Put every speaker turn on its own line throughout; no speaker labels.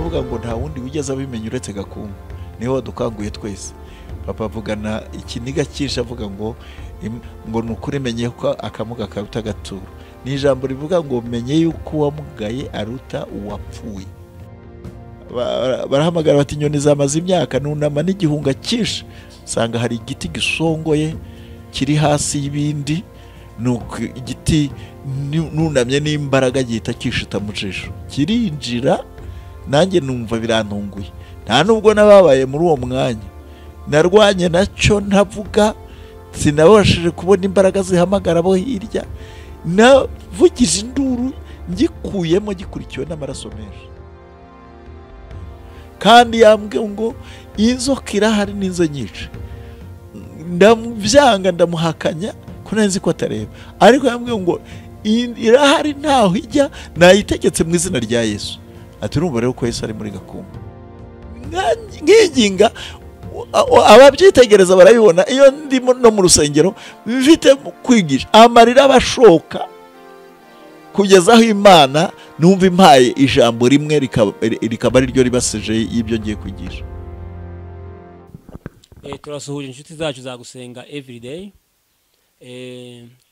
aravuga ngo nta wundi wigeze abimenya uretse Gakumba, niwe wadukanguye twese. Papa avugana ikiniga cyinshi avuga ngo nukuri menye ko akamuga karuta gaturo. Ni ijambo rivuga ngo menye yuko uwamugaye aruta uwapfuye. Barahamagara bati inyoni zamaze imyaka, nunama n'igihunga cyinshi sanga hari igiti gisongoye kiri hasi y'ibindi, nuko igiti nunamye n'imbaraga gihita kishita mu jisho, kirinjira. Nanjye numva birantunguye, nta nubwo nababaye muri uwo mwanya, narwanye nacyo ntavuga, sinabashije kubona imbaraga zihamagara abo hirya, navugije induru ngikuyemo gikurikiwe n'amaraso menshi. Kandi yambwiye ngo inzoka irahari n'inzo nyinshi, ndamubyanga ndamuhakanya ko nzi ko atareba, ariko yambwiye ngo irahari ntaho ijya, nayitegetse mu izina rya Yesu. Ati urumva rero ko Yesu ari muri Gakumba. Nkiginga ababyitegereza barabibona, iyo ndimo no mu rusengero mfite kwigisha amarira abashoka, kugeza aho Imana numva impaye ijambo rimwe rikaba ari ryo ribasije y'ibyo ngiye kwigisha.
Turasuhuje inshuti zacu za Gusenga everyday.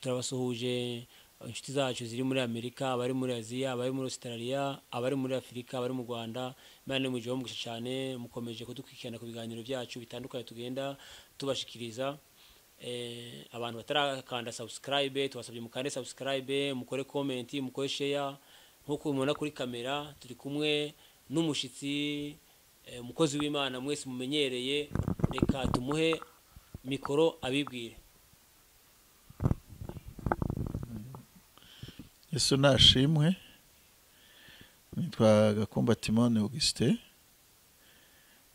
Turabasuhuje inshuti zacu ziri muri Amerika, abari muri Aziya, abari muri Australia, abari muri Afurika, abari mu Rwanda. Imana ni mujye mugisha cyane, mukomeje kudukurikirana ku biganiro byacu bitandukanye tugenda tubashikiriza. Abantu batarakanda subscribe, tubasabye mukande subscribe, mukore comment, mukore share. Nkuko mubona kuri kamera turi kumwe n'umushitsi, umukozi w'Imana mwese mumenyereye. Reka tumuhe mikoro abibwire.
Yesu nashimwe. Nitwa Gakumba Timone Auguste,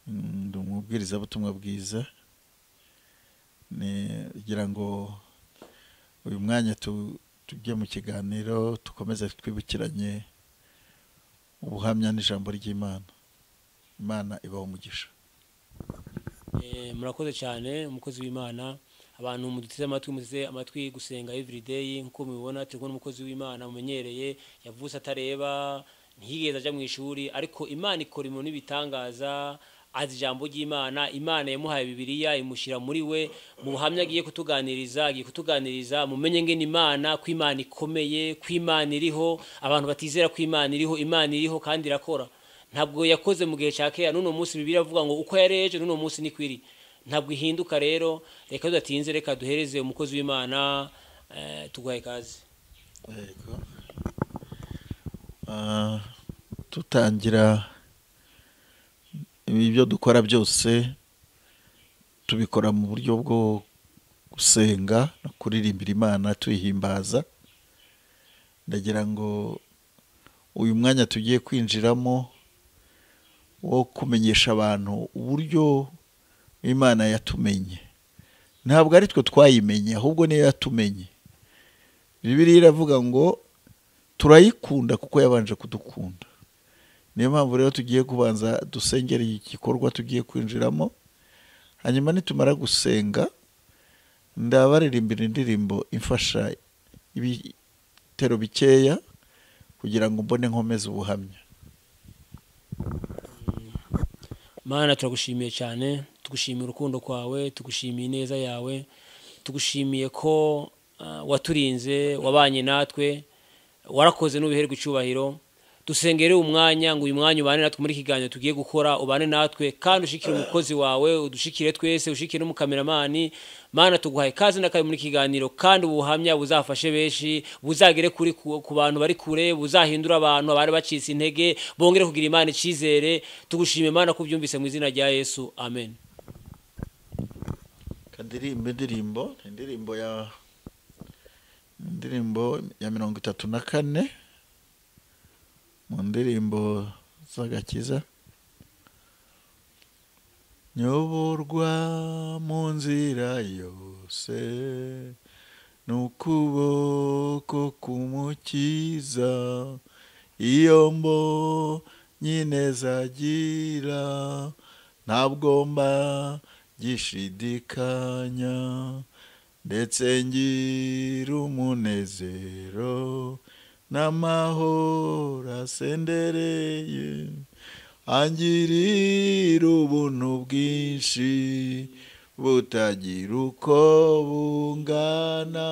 ndi umubwiriza butumwa bwiza. Kugira ngo uyu mwanya tujye mu kiganiro tukomeze twibukiranye ubuhamya n'ijambo ry'Imana. Imana ibaho umugisha.
Murakoze cyane umukozi w'Imana. Abantu muduteze amatwi Gusenga everyday, nkuko mubibona turi n'umukozi w'Imana mumenyereye, Yavutse Atareba, ntiyigeze ajya mu ishuri, ariko Imana ikora ibintu n'ibitangaza. Azi ijambo ry'Imana, Imana yamuhaye Bibiliya imushira muri we. Mu buhamya agiye kutuganiriza mumenye ngene Imana, ko Imana ikomeye, ko Imana iriho. Abantu batizera ko Imana iriho kandi irakora. Ntabwo yakoze mu gihe cya kera, n'uno munsi Bibiliya avuga ngo uko yareje n'uno munsi ni kwiri, ntabwo ihinduka. Rero reka tudatinze, reka duhereze umukozi w'Imana. Tuguhaye kazi.
Yego. Tutangira ibyo dukora byose tubikora mu buryo bwo gusenga no kuririmbira Imana tuyihimbaza. Ndagira ngo uyu mwanya tugiye kwinjiramo wo kumenyesha abantu uburyo Imana yatumenye. Ntabwo ari twe twayimenye, ahubwo niyo yatumenye. Bibiliya iravuga ngo turayikunda kuko yabanje kudukunda. Niyo mpamvu rero tugiye kubanza dusengera igikorwa tugiye kwinjiramo, hanyuma nitumara gusenga ndabaririmbira indirimbo imfasha ibitero bikeya kugira ngo mbone nkomeze ubuhamya.
Mana turagushimiye cyane, tugushimiye urukundo kwawe, tugushimiye neza yawe, tugushimiye ko waturinze, wabanye natwe, warakoze n'ubiherwe icyubahiro. Dusengere umwanya ngo uyu mwanya ubane natwe muri kiganiro tugiye gukora, ubane natwe kandi ushikire umukozi wawe, udushikire twese, ushikire n'umukameramani. Mana tuguhaye kazi n'akaye muri kiganiro, kandi ubuhamya buzafashe benshi, buzagere kuri ku bantu bari kure, buzahindura abantu abari bacitse intege, bongere kugira Imana icizere. Tugushime Mana ko byumvise mu izina rya Yesu, amen.
Indirimbo ya 34 mu ndirimbo z'agakiza. Nyoborwa mu nzira yose n'ukuboko k'Umukiza, iyo mbonye ineza agira ntabwo mba gishidikanya, ndetse ngira umunezero n'amahoro asendereye angirira ubuntu bwinshi butagira uko bungana,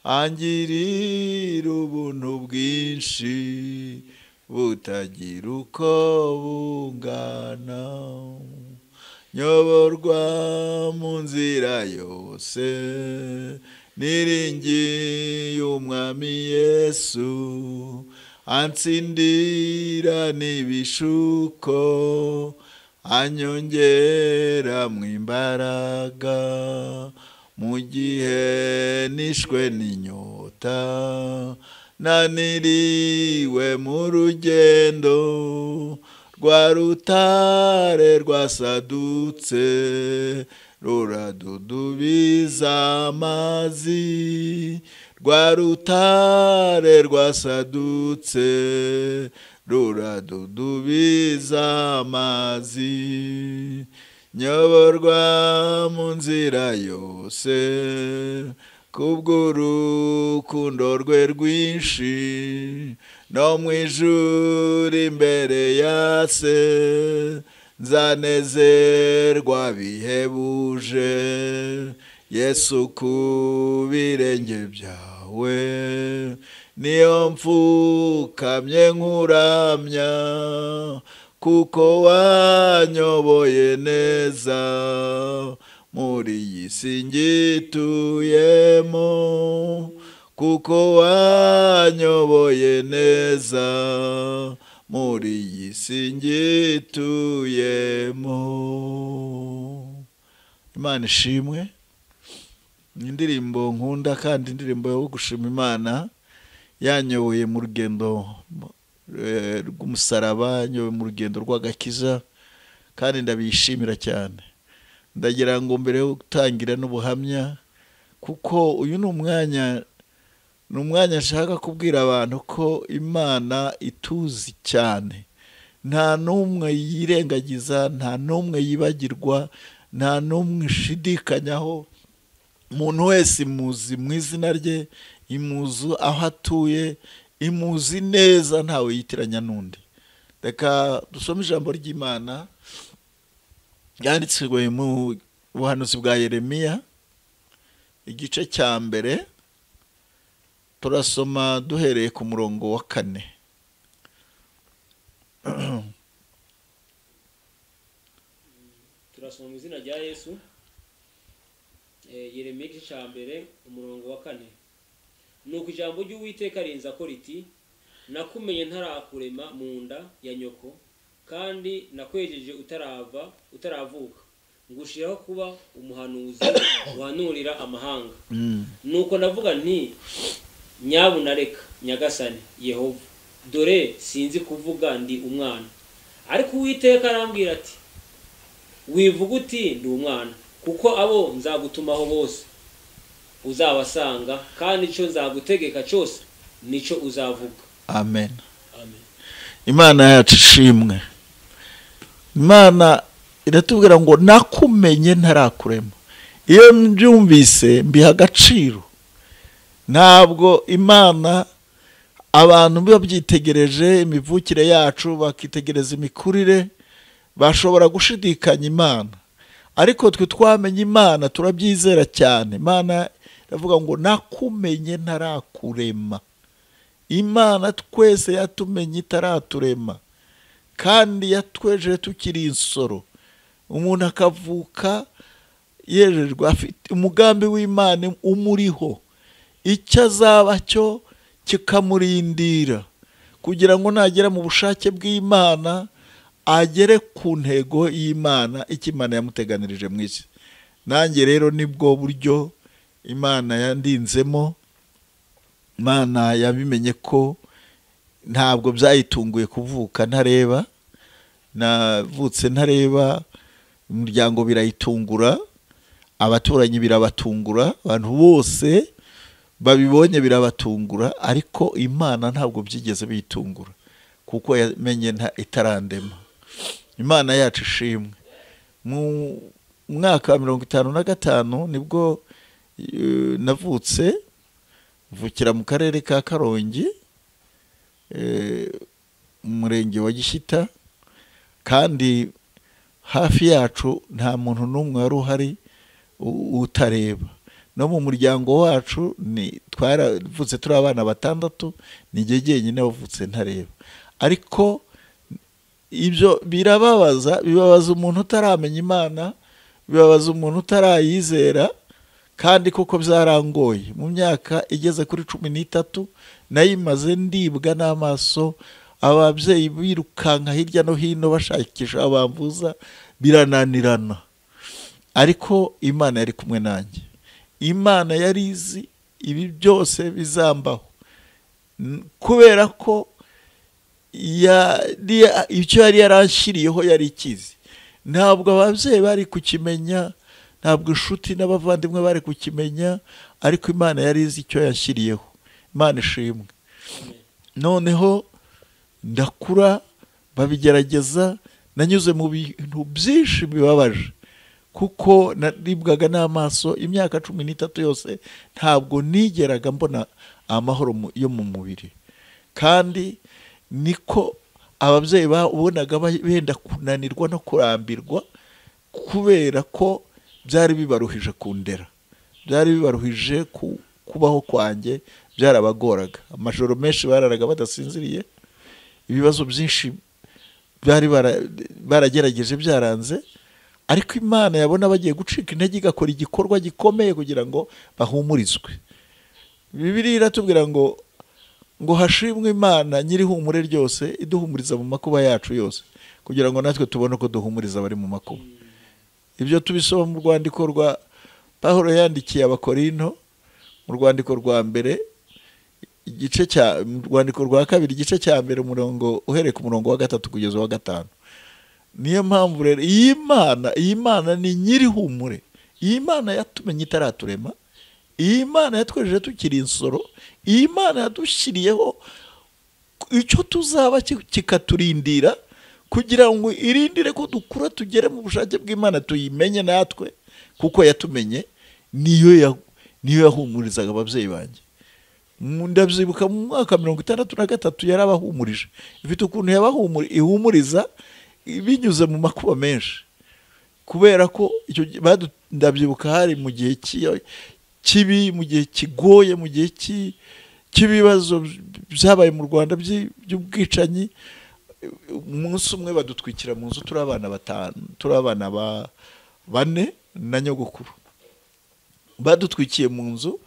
angirira ubuntu bwinshi butagira uko bungana, nyoborwa mu nzira yose niringiye umwami Yesu, ansindira n'ibishuko, anyongera mu imbaraga, mu gihe nishwe n'inyota, naniriwe mu rugendo, rwa rutare rwasadutse ruradudubiza amazi, rwa rutare rwasadutse ruradudubiza amazi, nyoborwa mu nzira yose kubw'urukundo rwe rwinshi, no mu ijuru imbere ya se nzanezerwa bihebuje, Yesu ku birenge byawe niyo mfukamye nkuramya, kuko wanyoboye neza muri iyi si ngituyemo, kuko wanyoboye neza muri iyi si ngituyemo. Imana ishimwe. Indirimbo nkunda kandi indirimbo yo gushima Imana, yanyoboye mu rugendo rw'umusaraba, yanyoboye mu rugendo rw'agakiza, kandi ndabishimira cyane. Ndagira ngo mbere yo gutangira n'ubuhamya, kuko uyu ni umwanya nshaka kubwira abantu ko Imana ituzi cyane, nta n'umwe yirengagiza, nta n'umwe yibagirwa, nta n'umwe ishidikanyaho. Umuntu wese imuzi mu izina rye, imuzi aho atuye, imuzi neza, ntawe yitiranya n'undi. Reka dusome ijambo ry'Imana yanditswe mu buhanuzi bwa Yeremiya, igice cya mbere, turasoma duhereye ku murongo wa 4.
Turasoma mu izina rya Yesu. Yeremiya igice cya mbere umurongo wa 4. Nuko ijambo ry'Uwiteka rinza ko riti, nakumenye ntarakurema mu nda ya nyoko, kandi nakwejeje utaravuka, ngushiraho kuba umuhanuzi uhanurira amahanga. Nuko navuga nti, nyabuna reka nyagasani Yehova, dore sinzi kuvuga, ndi umwana. Ariko Uwiteka arambwira ati, wivuga uti ndi umwana, kuko abo nzagutumaho bose uzabasanga, kandi icyo nzagutegeka cyose nicyo uzavuga.
Amen. Amen. Imana yacu ishimwe. Imana iratubwira ngo nakumenye ntarakurema. Iyo mbyumvise mbiha agaciro. Ntabwo Imana abantu babyitegereje imivukire yacu, bakitegereza imikurire, bashobora gushidikanya Imana. Ariko twe twamenye Imana turabyizera cyane. Imana iravuga ngo nakumenye ntarakurema. Imana twese yatumenye itaraturema, kandi yatweje tukiri insoro. Umuntu akavuka yejejwe, afite umugambi w'Imana umuriho, icyo azaba cyo kikamurindira, kugira ngo nagera mu bushake bw'Imana agere ku ntego y'Imana, icyo Imana yamuteganirije mu isi. Nanjye rero nibwo buryo Imana yandinzemo. Imana yabimenye ko ntabwo byayitunguye kuvuka ntareba. Navutse ntareba, umuryango birayitungura, abaturanyi birabatungura, abantu bose babibonye birabatungura, ariko Imana ntabwo byigeze bitungura, kuko yamenye itarandema. Imana yacu ishimwe. Mu mwaka wa 55 nibwo navutse, mvukira mu karere ka Karongi, mu murenge wa Gishyita, kandi hafi yacu nta muntu n'umwe wari uhari utareba. No mu muryango wacu twaravutse turi abana 6, ni jye jyenyine wavutse ntareba. Ariko ibyo bibabaza umuntu utaramenya Imana, bibabaza umuntu utarayizera, kandi koko byarangoye. Mu myaka igeze kuri 13 nayimaze ndibwa n'amaso, ababyeyi birukanka hirya no hino bashakisha abamvuza, birananirana. Ariko Imana yari kumwe nanjye. Imana yari izi ibi byose bizambaho, kubera ko icyo yari yaranshiriyeho yari ikizi. Ntabwo ababyeyi bari kukimenya, ntabwo inshuti n'abavandimwe bari kukimenya, ariko Imana yari izi icyo yanshiriyeho. Imana ishimwe. Noneho ndakura, babigerageza, nanyuze mu bintu byinshi bibabaje, kuko naribwaga n'amaso imyaka 13 yose, ntabwo nigeraga mbona amahoro yo mu mubiri. Kandi niko ababyeyi babonaga benda kunanirwa no kurambirwa, kubera ko byari bibaruhije kundera, byari bibaruhije kubaho kwanjye, byarabagoraga. Amajoro menshi bararaga badasinziriye, ibibazo byinshi bari baragerageje byaranze. Ariko Imana yabona bagiye gucika intege, igakora igikorwa gikomeye kugira ngo bahumurizwe. Bibiliya iratubwira ngo hashimwe Imana nyirihumure ryose, iduhumuriza mu makuba yacu yose, kugira ngo natwe tubone ko duhumuriza abari mu makuba. Ibyo tubisoma mu rwandiko rwa Pawulo yandikiye Abakorinto, mu rwandiko rwa mbere mu rwandiko rwa 2 igice cya mbere, uhereye ku murongo wa 3 kugeza wa 5. Niyo mpamvu rero iyi Mana ni nyirihumure. Iyi Mana yatumenye itaraturema, iyi Mana yatwejeje tukiri insoro, iyi Mana yadushyiriyeho icyo tuzaba kikaturindira, kugira ngo irindire ko dukura tugere mu bushake bw'Imana, tuyimenye natwe, kuko yatumenye. Niyo yahumurizaga ababyeyi banjye. Ndabyibuka mu mwaka 63 yarabahumurije. Ifite ukuntu ihumuriza binyuze mu makuba menshi, kubera ko ndabyibuka hari mu gihe kibi, mu gihe kigoye, mu gihe cy'ibibazo byabaye mu Rwanda by'ubwicanyi. Umunsi umwe badutwikira mu nzu, turi abana 5, turi abana 4 na nyogokuru. Badutwikiye mu nzu,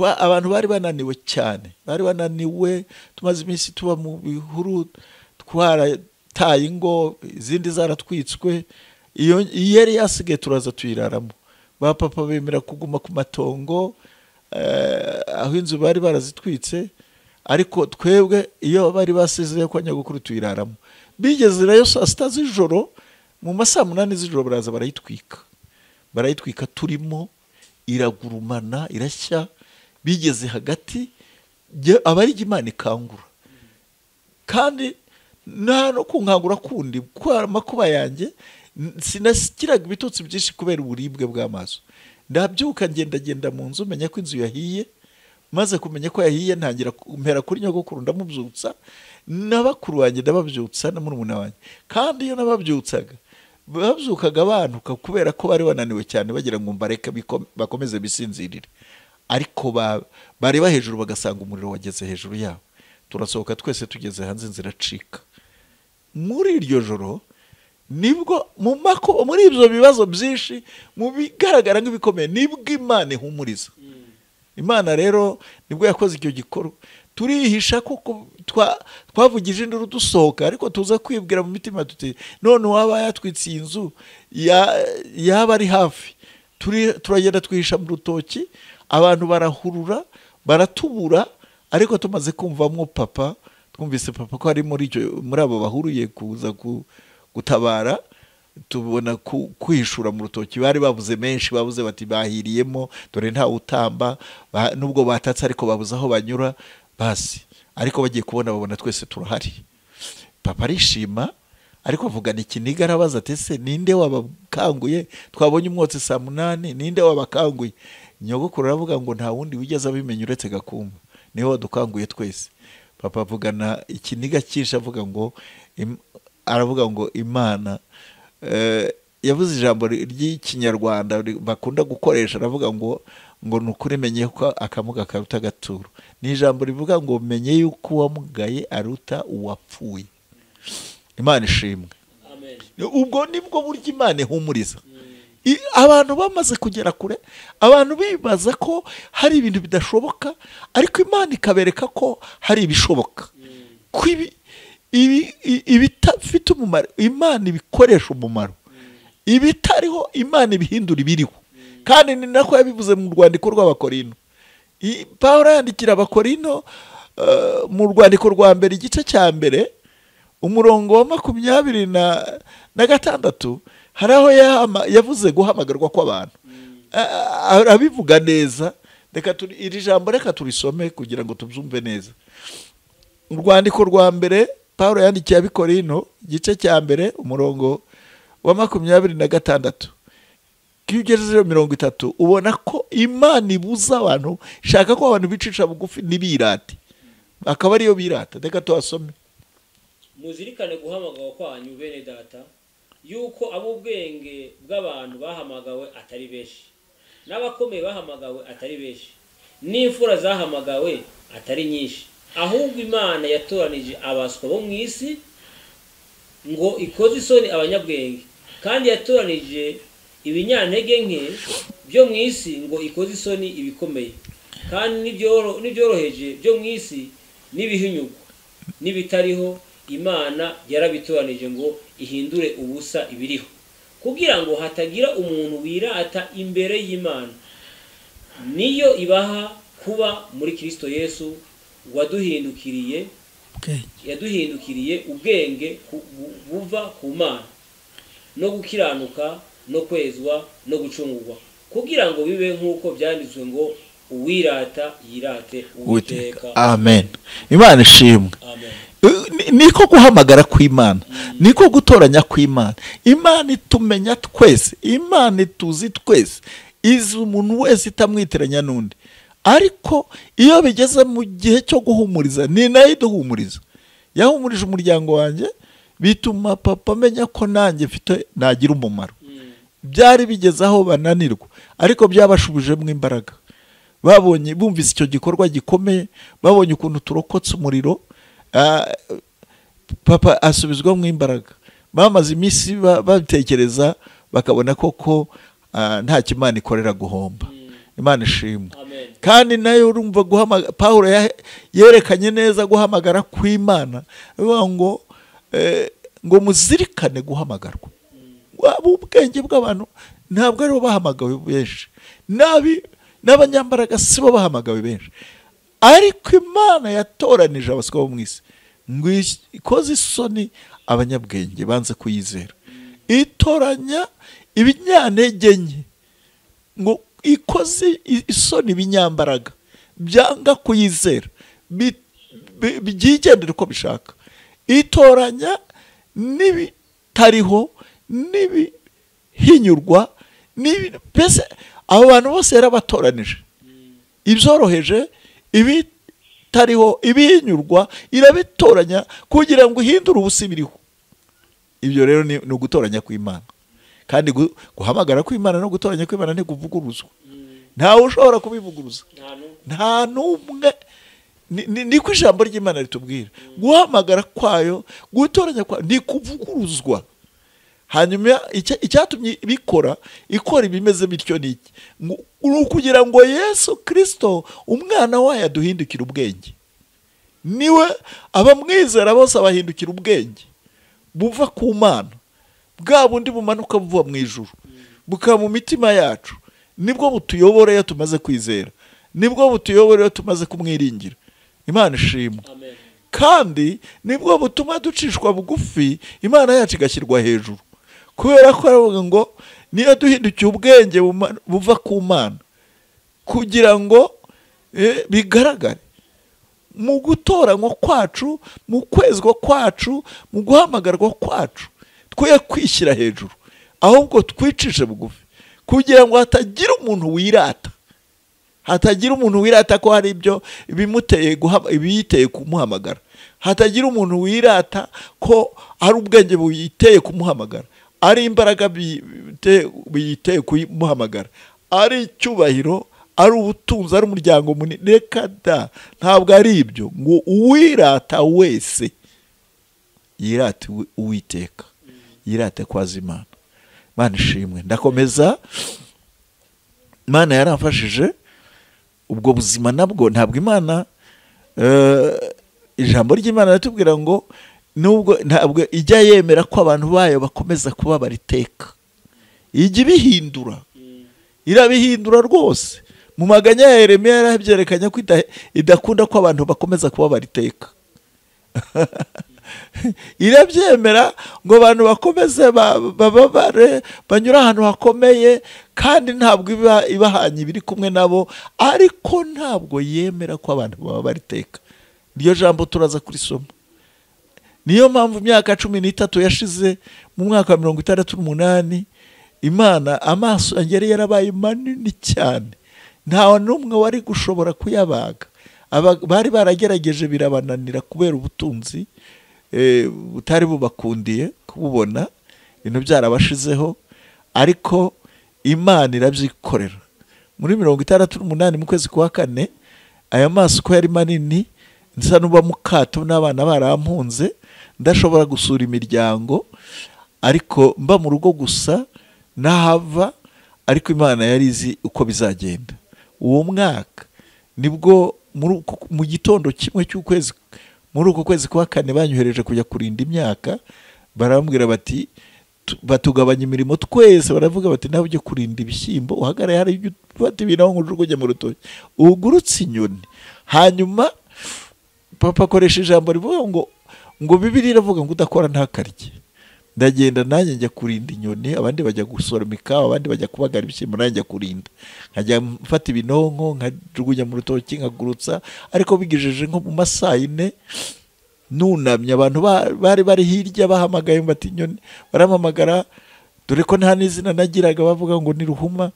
abantu bari bananiwe cyane, bari bananiwe, tumaze iminsi tuba mu bihuru, taye ingo, izindi zaratwitswe. Iyo yari yasigaye turaza tuyiraramo. Ba papa bemera kuguma ku matongo, aho inzu bari barazitwitse, ariko twebwe iyo bari basezeye kwa nyagukuru tuyiraramo. Bigeze rero saa 6 z'ijoro, mu masaa 8 z'ijoro baraza barayitwika turimo, iragurumana, irashya. Bigeze hagati, abari Imana ikangura, kandi nta no kunkangura kundi, kuko amakuba yanjye sinashyiraga ibitotsi byinshi kubera uburibwe bw'amaso. Ndabyuka ngenda mu nzu, menya ko inzu yahiye. Maze kumenya ko yahiye, ntangira kumpera kuri nyogokuru, ndamubyutsa, n'abakuru banjye ndababyutsa, na murumuna wanjye. Kandi iyo nababyutsaga, babyukaga abantuka, kubera ko bari bananiwe cyane, bagira ngo mbareke bakomeze bisinzirire. Ariko bareba hejuru bagasanga umuriro wageze hejuru yabo. Turasohoka twese, tugeze hanze, inzira acika. Muri iryo joro nibwo muri ibyo bibazo byinshi, mu bigaragara nk'ibikomeye, nibwo Imana ihumuriza. Imana rero nibwo yakoze icyo gikorwa. Turihisha kuko twavugije induru dusohoka, ariko tuza kwibwira mu mitima tuti, none waba yatwitse inzu, yaba ari hafi. Turagenda twihisha mu rutoki, abantu barahurura, baratubura. Ariko tumaze kumvamo papa, twumvise papa ko ari muri abo bahuruye kuza gutabara, tubona kwishura mu rutoki. Bari babuze menshi, babuze bati bahiriyemo, dore nta utamba, nubwo batatse ariko babuze aho banyura basi. Ariko bagiye babona twese turahari. Papa arishima, ariko avugana ikiniga, arabaza ati ese ninde wabakanguye? Twabonye umwotsi saa 8, ninde wabakanguye? Nyogokuru aravuga ngo nta wundi wigeze abimenya uretse Gakumba, niwe wadukanguye twese. Papa avugana ikiniga cyinshi, avuga ngo aravuga ngo Imana yavuze ijambo ry'ikinyarwanda bakunda gukoresha, aravuga ngo ni ukuri menye ko akamuga karuta agaturo. Ni ijambo rivuga ngo menye yuko uwamugaye aruta uwapfuye. Imana ishimwe. Ubwo nibwo buryo Imana ihumuriza. Abantu bamaze kugera kure, abantu bibaza ko hari ibintu bidashoboka, ariko Imana ikabereka ko hari ibishoboka. Ko ibitafite umumaro Imana ibikoresha umumaro, ibitariho Imana ibihindura ibiriho. Kandi ni nako yabivuze mu rwandiko rw'Abakorino. Pawulo yandikira Abakorino mu rwandiko rwa mbere igice cya mbere umurongo wa 26 hari aho yavuze guhamagarwa kw'abantu. Arabivuga neza. Iri jambo reka turisome kugira ngo tubyumve neza. Mu rwandiko rwa mbere Pawulo yandikiye Abakorino igice cya mbere umurongo wa 26 kugeza 30 ubona ko Imana ibuza abantu, ishaka ko abantu bicisha bugufi n'ibirate, akaba ariyo birata. Reka tuhasome.
Muzirikane guhamagawe kwanyu bene data, yuko ab'ubwenge bw'abantu bahamagawe atari benshi, n'abakomeye bahamagawe atari benshi, n'imfura zahamagawe atari nyinshi. Ahubwo Imana yatoranije abaswa bo mu isi ngo ikoze isoni abanyabwenge, kandi yatoranije ibinyantege nke byo mu isi ngo ikoze isoni ibikomeye, kandi n'ibyoroheje byo mu isi n'ibihinyugwa n'ibitariho Imana yarabitoranije ngo ihindure ubusa ibiriho, kugira ngo hatagira umuntu wirata imbere y'Imana. Niyo ibaha kuba muri Kristo Yesu yaduhindukiriye ubwenge buva ku Mana, no gukiranuka no kwezwa no gucungurwa, kugira ngo bibe nk'uko byanditswe ngo uwirata yirate Uwiteka.
Amen. Imana ishimwe.
Amen.
Niko guhamagara kw'Imana, niko gutoranya kw'Imana. Imana itumenya twese, Imana ituzi twese, izi umuntu wese itamwitiranya n'undi. Ariko iyo bigeze mu gihe cyo guhumuriza, ni nayo iduhumuriza. Yahumurije umuryango wanjye, bituma papa amenya ko nanjye mfite nagira umumaro. Byari bigeze aho bananirwa, ariko byabashubijemo imbaraga. Bumvise icyo gikorwa gikomeye, babonye ukuntu turokotse umuriro, papa asubizwamo imbaraga. Bamaze iminsi babitekereza, bakabona koko nta kimana ikorera guhomba. Imana ishimwe. Kandi nayo urumva Pawulo yerekanye neza guhamagara kw'Imana, ngo muzirikane guhamagarwa. Ubwenge bw'abantu ntabwo aribo bahamagawe benshi, n'abanyambaraga sibo bahamagawe benshi, ariko Imana yatoranije abaswa bo mu isi ngo ikoze isoni abanyabwenge banze kuyizera, itoranya ibinyantege nke ngo ikoze isoni ibinyambaraga byanga kuyizera, byigendera uko bishaka, itoranya n'ibitariho n'ibihinyurwa, mbese abo bantu bose yarabatoranije. Ibyoroheje, ibitariho, ibihinyurwa irabitoranya kugira ngo ihindure ubusa ibiriho. Ibyo rero ni ugutoranya kw'Imana. Kandi guhamagara kw'Imana no gutoranya kw'Imana ntikuvuguruzwa. Ntawe ushobora kubivuguruza, nta n'umwe. Niko ijambo ry'Imana ritubwira. Guhamagara kwayo, gutoranya kwayo ntikuvuguruzwa. Hanyuma icyatumye ikora ibimeze bityo ni iki? Kugira ngo Yesu Kristo umwana wayo aduhindukire ubwenge. Niwe abamwizera bose abahindukira ubwenge buva ku Mana, bwa bundi bumanuka buva mu ijuru bukaba mu mitima yacu. Nibwo butuyobora iyo tumaze kwizera, nibwo butuyobora iyo tumaze kumwiringira. Imana ishimwe. Kandi nibwo butuma ducishwa bugufi, Imana yacu igashyirwa hejuru, kubera ko aravuga ngo niyo duhindukiye ubwenge buva ku Mana, kugira ngo bigaragare mu gutoranywa kwacu, mu kwezwa kwacu, mu guhamagarwa kwacu, twe kwishyira hejuru, ahubwo twicishe bugufi, kugira ngo hatagira umuntu wirata, hatagira umuntu wirata ko hari ibyo ibiyiteye kumuhamagara, hatagira umuntu wirata ko ari ubwenge buyiteye kumuhamagara, ari imbaraga biyiteye kumuhamagara, ari icyubahiro, ari ubutunzi, ari umuryango munini. Reka da, ntabwo ari ibyo. Ngo uwirata wese yirate Uwiteka, yirate kwaza Imana. Imana ishimwe. Ndakomeza. Imana yaramfashije ubwo buzima nabwo. Ntabwo Imana ijambo ry'Imana ratubwira ngo nubwo ntabwo ijya yemera ko abantu bayo bakomeza kubabara iteka, ijya ibihindura, irabihindura rwose. Mu maganya ya Yeremiya yarabyerekanye ko idakunda ko abantu bakomeza kubabara iteka. Irabyemera ngo abantu bakomeze bababare, banyura ahantu hakomeye, kandi ntabwo ibahanye biri kumwe nabo, ariko ntabwo yemera ko abantu bababara iteka. Iryo jambo turaza kurisoma. Niyo mpamvu imyaka 13 yashize, mu mwaka wa 68, Imana amaso yari yarabaye manini cyane, nta n'umwe wari gushobora kuyabaga. Bari baragerageje birabananira kubera ubutunzi butari bubakundiye kububona, ibintu byarabashizeho, ariko Imana irabyikorera. Muri 68 mu kwezi kwa 4, aya maso ko yari manini, nsa n'uba mukato n'abana barampunze, ndashobora gusura imiryango, ariko mba mu rugo gusa nahava, ariko Imana yari izi uko bizagenda. Uwo mwaka nibwo mu gitondo kimwe cy'ukwezi, muri uko kwezi kwa 4, banyohereje kujya kurinda imyaka. Barambwira bati batugabanya imirimo twese, baravuga bati nawe ujye kurinda ibishyimbo, uhagaraye hari ufata ibintu ngo ujugunye mu rutoki, ugurutse inyoni. Hanyuma papa akoresha ijambo rivuga ngo Bibiliya iravuga ngo udakora ntakarye. Ndagenda nanjye njya kurinda inyoni, abandi bajya gusoroma ikawa, abandi bajya kubagara ibishyimbo, nanjye njya kurinda. Nkajya mfata ibinonko nkajugunya mu rutoki nkagurutsa, ariko bigejeje nko mu masaa 4 nunamye, abantu bari hirya bahamagaye bati inyoni, barampamagara, dore ko nta n'izina nagiraga, bavuga ngo ni Ruhuma.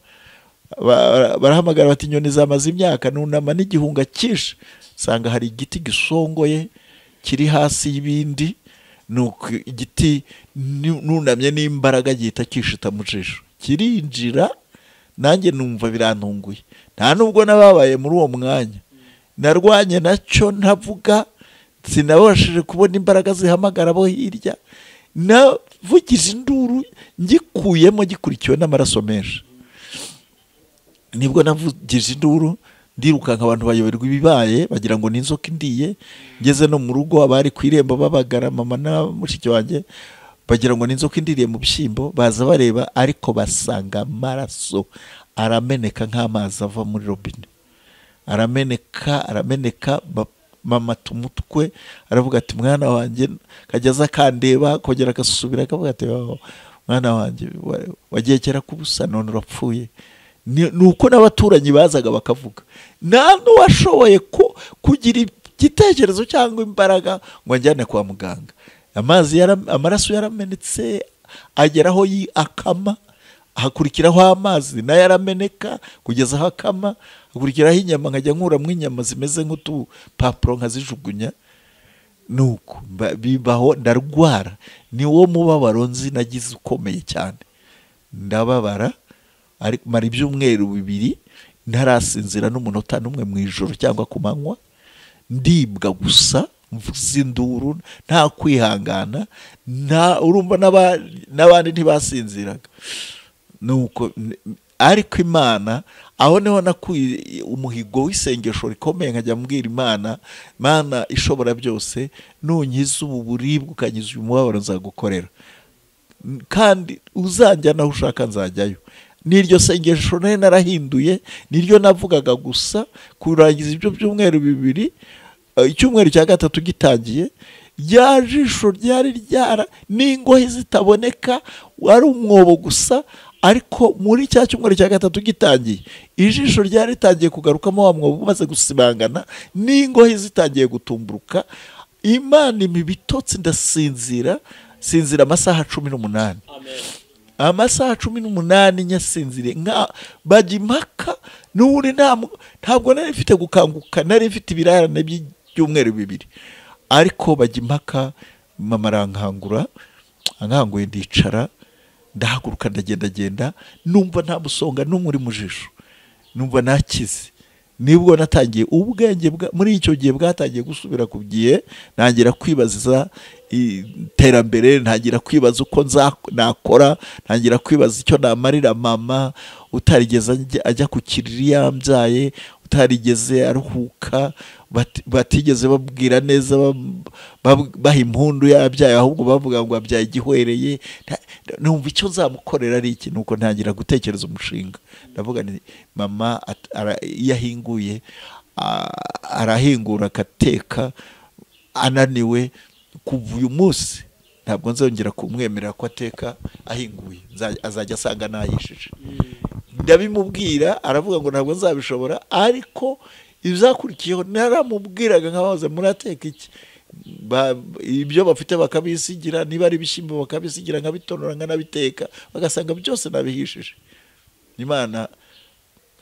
Barahamagara bati inyoni zamaze imyaka, nunama n'igihunga cyinshi, sanga hari igiti gisongoye kiri hasi y'ibindi, nuko igiti nunamye n'imbaraga gihita kishita mu jisho, kirinjira. Nanjye numva birantunguye, nta nubwo nababaye muri uwo mwanya, narwanye nacyo ntavuga, sinabashije kubona imbaraga zihamagara abo hirya, navugije induru ngikuyemo, gikurikiwe n'amaraso menshi. Nibwo navugije induru, ndirukanka, abantu bayoberwa ibibaye, bagira ngo ni inzoka indiye. Ngeze no mu rugo, abari ku irembo babagara, mama na mushiki wanjye, bagira ngo ni inzoka indiriye mu bishyimbo. Baza bareba, ariko basanga amaraso arameneka nk'amazi ava muri robine, arameneka. Mama tumutwe, aravuga ati mwana wanjye, kageza kandeba, kongera agasubira akavuga ati mwana wanjye wagiye kera kubusa, none urapfuye. Nuko n'abaturanyi bazaga bakavuga, nta n'uwashoboye kugira igitekerezo cyangwa imbaraga ngo njyane kwa muganga. Amaraso yaramenetse, ageraho akama, hakurikiraho amazi nayo yarameneka kugeza aho akama, hakurikiraho inyama, nkajya nkuramwo inyama zimeze nk'utupapuro nkazijugunya. Nuko bibaho, ndarwara. Ni wo mubabaro nzi nagize ukomeye cyane, ndababara, ariko mara ibyumweru 2 ntarasinzira n'umunota n'umwe mu ijoro cyangwa ku manywa, ndibwa gusa, mvuza induru, nta kwihangana, urumva n'abandi ntibasinziraga. Nuko ariko Imana, aho niho nakuye umuhigo w'isengesho rikomeye, nkajya mbwira Imana, Mana ishobora byose, nunkiza ubu buribwe, ukankiza uyu mubabaro, nzagukorera, kandi uzanjyana aho ushaka nzajyayo. Niryo sengesho narahinduye, niryo navugaga gusa kurangiza ibyo byumweru 2. Icyumweru cya 3 gitangiye, rya jisho ryari ryara n'ingohe zitaboneka, wari umwobo gusa. Ariko muri cya cyumweru cya 3 gitangiye, ijisho ryari ritangiye kugarukamo wa mwobo umaze gusibangana, n'ingohe zitangiye gutumburuka. Imana imibitotsi, ndasinzira amasaha 18.
Amen.
Amasaha 18 nyasinzire, bajya impaka. N'uri ntabwo nari mfite gukanguka, nari mfite ibirarane by'ibyumweru 2. ariko bajya impaka, mama arankangura, ankanguye ndicara, ndahaguruka ndagenda, numva nta musonga n'umuri mu jisho, numva nakize. Nibwo natangiye ubwenge muri icyo gihe bwatangiye gusubira ku gihe, ntangira kwibaza iterambere, ntangira kwibaza uko nakora, ntangira kwibaza icyo namarira mama utarigeze ajya ku kiriri yambyaye, utarigeze aruhuka, batigeze babwira neza, baha impundu yabyaye, ahubwo bavuga ngo abyaye igihwereye. Numva icyo nzamukorera ari iki, nuko ntangira gutekereza umushinga. Ndavuga nti mama iyo ahinguye arahingura agateka ananiwe, kuva uyu munsi ntabwo nzongera kumwemerera ko ateka ahinguye, azajya asanga nahishije. Ndabimubwira, aravuga ngo ntabwo nzabishobora, ariko ibizakurikiyeho naramubwiraga nkabaza murateka iki, ibyo bafite bakabisigira, niba ari ibishyimbo bakabisigira nkabitonora nkanabiteka, bagasanga byose nabihishije. Imana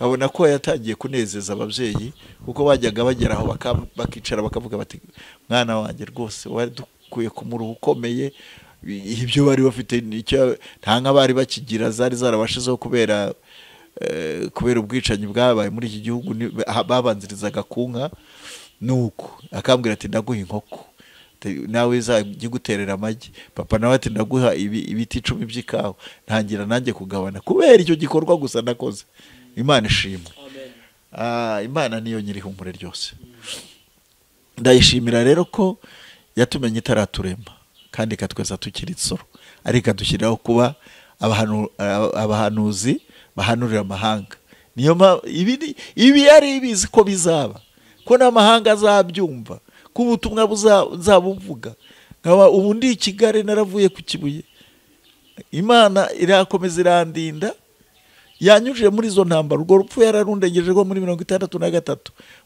babona ko yatangiye kunezeza ababyeyi, kuko bajyaga bageraho bakicara bakavuga bati mwana wanjye rwose wadukuye ku muruho ukomeye, ibyo bari bafite nta nka bari bakigira, zari zarabashizeho kubera ubwicanyi bwabaye muri iki gihugu, babanzirizaga ku nka. Nuko akambwira ati ndaguha inkoko, nawe izajya guterera amagi. Papa nawe ati ndaguha ibiti 10 by'ikawa. Ntangira nanjye kugabana kubera icyo gikorwa gusa nakoze. Imana ishimwe. Imana niyo nyirihumure ryose. Ndayishimira rero ko yatumenye itaraturema kandi ikatweza tukiri itsoro, ariko adushyiraho kuba abahanuzi bahanurira amahanga. Niyo ibi yari ibizi ko bizaba, ko n'amahanga azabyumva, ko ubutumwa buzabuvuga. Ubu ndi i Kigali, naravuye ku Kibuye. Imana irakomeza irandinda, yanyujije muri izo ntambara. Urwo rupfu yararundengeje rwo muri 63,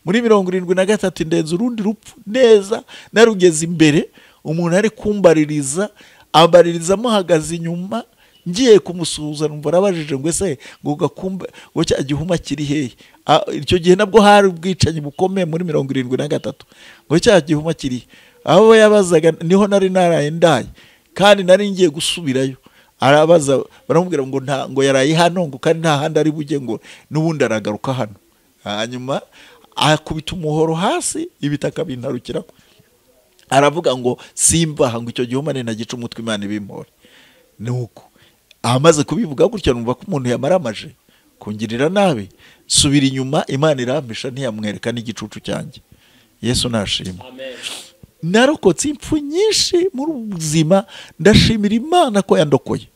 muri 73 indenze urundi rupfu neza, narugeze imbere. Umuntu ari kumbaririza, ambaririza muhagaze inyuma, ngiye kumusuhuza, numva arabajije ngo ese ngo Gakumba ngo cya gihuma kiri hehe. Icyo gihe nabwo hari ubwicanyi bukomeye muri 73, ngo cya gihuma kiri aho yabazaga, niho nari naraye ndaye, kandi nari ngiye gusubirayo. Arabaza, baramubwira ngo ngo yaraye hano, ngo kandi nta handi ari bujye, ngo n'ubundi aragaruka hano. Hanyuma akubita umuhoro hasi, ibitaka bintarukira. Aravuga ngo simba, ngo icyo gihuma ni nagica umutwe Imana ibimpore. Nuko amaze kubivuga gutyo, numva ko umuntu yamaramaje kungirira nabi, subira inyuma, Imana irampisha, ntiyamwereka n'igicucu cyanjye. Yesu nashimwe. Amen. Narokotse impfu nyinshi muri ubuzima, ndashimira Imana ko yandokoye.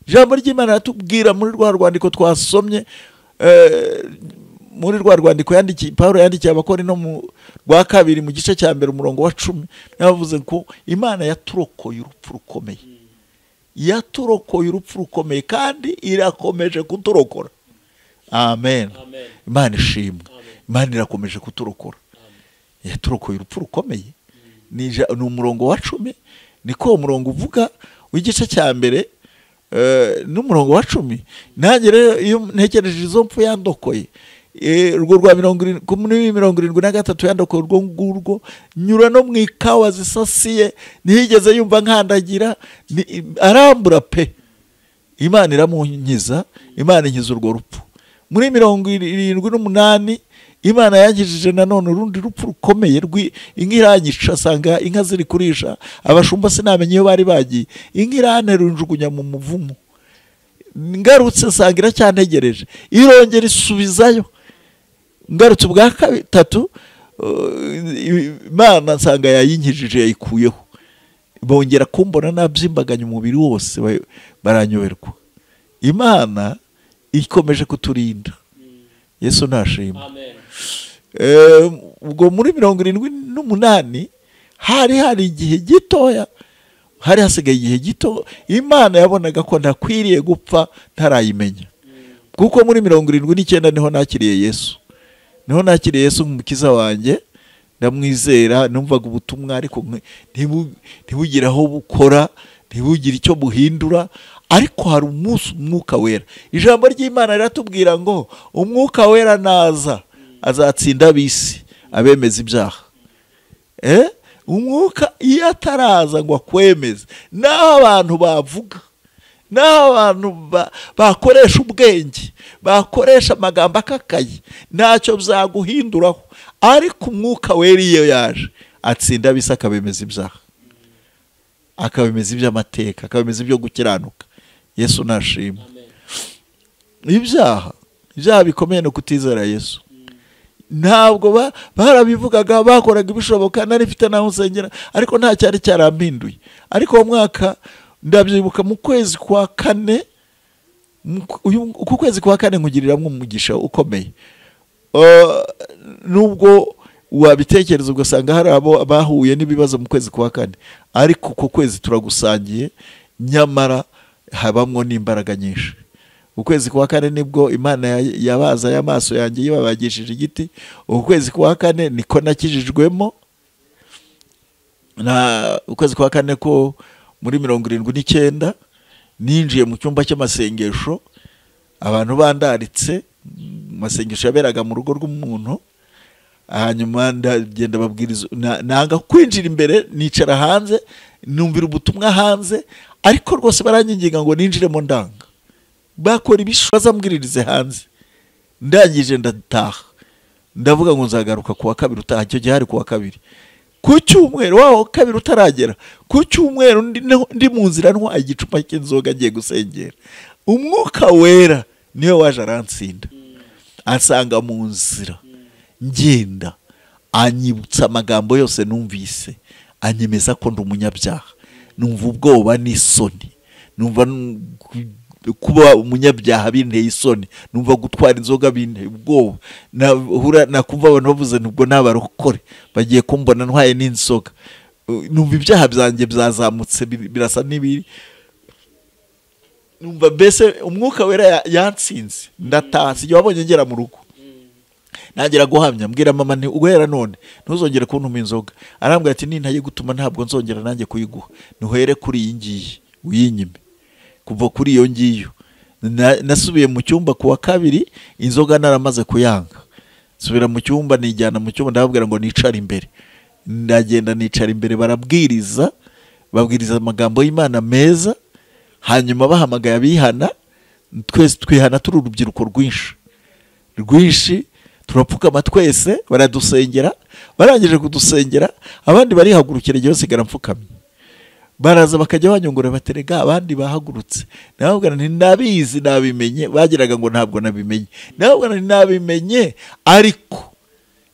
Ijambo ry'Imana ratubwira muri rwa rwandiko twasomye, muri rwa rwandiko Paulo yandikiye Abakorinto mu rwa 2 mu gice cya 1 umurongo wa 10, yavuze ko Imana yaturokoye urupfu rukomeye. Yaturokoye urupfu rukomeye kandi irakomeje kuturokora. Amen. Imana ishimwe. Imana irakomeje kuturokora. Yaturokoye urupfu rukomeye. Ni umurongo wa 10, niko umurongo uvuga w'igice cya 1 n'umurongo wa 10. Nanjye rero iyo ntekereje izo mpfu yandokoye, urwo rwa 73 yandokoye urwo ngurwo, nyura no mu ikawa zisasiye, ntiyigeze yumva nkandagira, arambura pe. Imana iramunkiza, Imana inkiza urwo rupfu. Muri 78 Imana yankijije nanone urundi rupfu rukomeye, inka iranyica, asanga inka ziri kurisha, abashumba sinamenye iyo bari bagiye, inka iranterunjugunya mu muvumo. Ngarutse nsanga iracyantegereje, irongera isubizayo. Ngarutse ubwa 3, Imana nsanga yayinkijije, yayikuyeho. Bongera kumbona nabyimbaganya umubiri wose, baranyoberwa. Imana ikomeje kuturinda. Yesu nashimwe. Amen. Ubwo muri 78 hari igihe gitoya, hari hasigaye igihe gito, Imana yabonaga ko ntakwiriye gupfa ntarayimenya. Kuko muri 79 niho nakiriye Yesu. Niho nakiriye Yesu umukiza wanjye, ndamwizera, numvaga ubutumwa ariko ntibugire aho bukora, ntibugire icyo buhindura. Ariko hari umunsi umwuka wera, ijambo ry'Imana riratubwira ngo umwuka wera naza azatsinda abisi, abemeza ibyaha. umwuka iyo ataraza ngo akwemeze, naho abantu bavuga, naho abantu bakoresha ubwenge, bakoresha amagambo akakaye, ntacyo byaguhinduraho. Ariko umwuka wera iyo yaje atsinda bisa, akabemeza ibyaha, akabemeza iby'amateka, akabemeza ibyo gukiranuka. Yesu nashimwe. ibyaha bikomeye no kutizera Yesu. Ntabwo barabivugaga, bakoraga ibishoboka, nari mfite naho nsengera, ariko nta cyari cyarampinduye. Ariko uwo mwaka ndabyibuka mu kwezi kwa kane, ku kwezi kwa kane nkugiriramwo umugisha ukomeye. Nubwo wabitekereza ugasanga hari abo bahuye n'ibibazo mu kwezi kwa kane, ariko ku kwezi turagusangiye, nyamara habamwo n'imbaraga nyinshi. Ukwezi kwa kane nibwo Imana yabaza y'amaso yanjye yibabagishije igiti. Ukwezi kwa kane niko nakijijwemo. Na ukwezi kwa kane ko muri 79 ninjiye mu cyumba cy'amasengesho, abantu bandaritse, masengesho yaberaga mu rugo rw'umuntu. Hanyuma ndagenda babwiriza, nanga kwinjira imbere, nicara hanze numvira ubutumwa hanze, ariko rwose baranginga ngo ninjiremo ndanga. Bakora ibishoboza mbwiririze hanze. Ndangije ndataha, ndavuga ngo nzagaruka kuwa kabiri utaha. Icyo gihe hari kuwa kabiri, ku cyumweru waho kabiri utaragera, ku cyumweru ndi mu nzira ntwaye igicupa cy'inzoga ngiye gusengera. Umwuka wera niyo waje arantsinda, ansanga mu nzira ngenda, anyibutsa amagambo yose numvise, anyemeza ko ndi umunyabyaha. Numva ubwoba n'isoni, numva kuba umunyabyaha binteye isoni, numva gutwara inzoga binteye ubwoba. Nakumva abantu bavuze nubwo n'abarokore bagiye kumbona ntwaye n'inzoga. Numva ibyaha byanjye byazamutse birasa n'ibiri. Numva mbese umwuka wera yantsinze. Ndataha, sijya wabonye ngera mu rugo, nagera guhamya, mbwira mama nti uguhera none ntuzongere kuntuma inzoga. Arambwira ati nintaye gutuma ntabwo nzongera nanjye kuyiguha, ntuhere kuri iyi ngiyi uyinyime. Kuva kuri iyo ngiyo nasubiye mu cyumba kuwa kabiri, inzoga naramaze kuyanga. Subira mu cyumba, nijyana mu cyumba, ndababwira ngo nicare imbere. Ndagenda nicara imbere, babwiriza amagambo y'Imana meza. Hanyuma bahamagaye abihana, twese twihana turi urubyiruko rwinshi, turapfukama twese, baradusengera. Barangije kudusengera, abandi barihagurukira, igihe basigara mfukamye. Baraza bakajya banyongora baterega, abandi bahagurutse. Nababwira nti nabizi, nabimenye. Bagiraga ngo ntabwo nabimenye. Nababwira nti nabimenye, ariko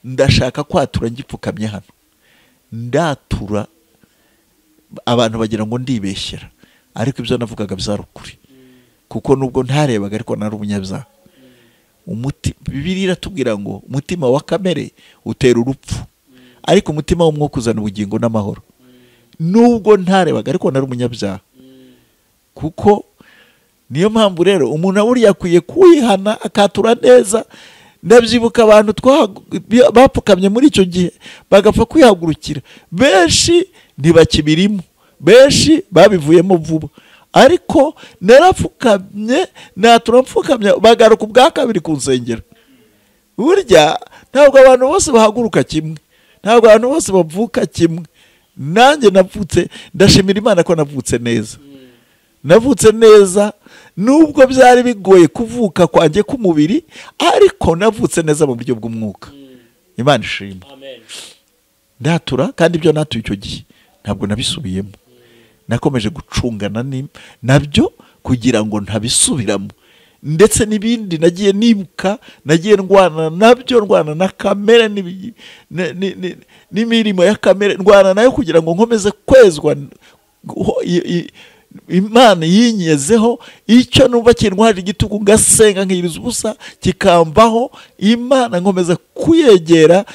ndashaka kwatura ngipfukamye hano. Ndatura, abantu bagira ngo ndibeshyera, ariko ibyo navugaga byari ukuri, kuko nubwo ntarebaga ariko nari umunyabyaha. Bibiliya iratubwira ngo umutima wa kamere utera urupfu, ariko umutima w'umwuka uzana ubugingo n'amahoro. Nubwo ntarebaga ariko nari umunyabyaha. Kuko niyo mpamvu rero umuntu buriya akwiye kwihana akatura neza. Ndabyibuka abantu bapfukamye muri icyo gihe bagapfa kwihagurukira, benshi ntibakibirimo, benshi babivuyemo vuba. Ariko narapfukamye, natura mfukamye, bagaruka ubwa kabiri ku nsengero. Burya ntabwo abantu bose bahaguruka kimwe, ntabwo abantu bose bavuka kimwe. Nanjye navutse, ndashimira Imana ko navutse neza. Navutse neza nubwo byari bigoye kuvuka kwanjye k'umubiri, ariko navutse neza mu buryo bw'umwuka. Imana ishimwe. Ndatura, kandi ibyo natuye icyo gihe ntabwo nabisubiyemo. Nakomeje gucungana nabyo kugira ngo ntabisubiramo. Ndetse n'ibindi nagiye nibuka, nagiye ndwana nabyo, ndwana na kamere n'imirimo ya kamere, ndwana nayo kugira ngo nkomeze kwezwa. Imana yinyezeho, icyo numva kintwaje igitugu ngasenga nkiriza ubusa kikambaho. Imana nkomeza kuyegera.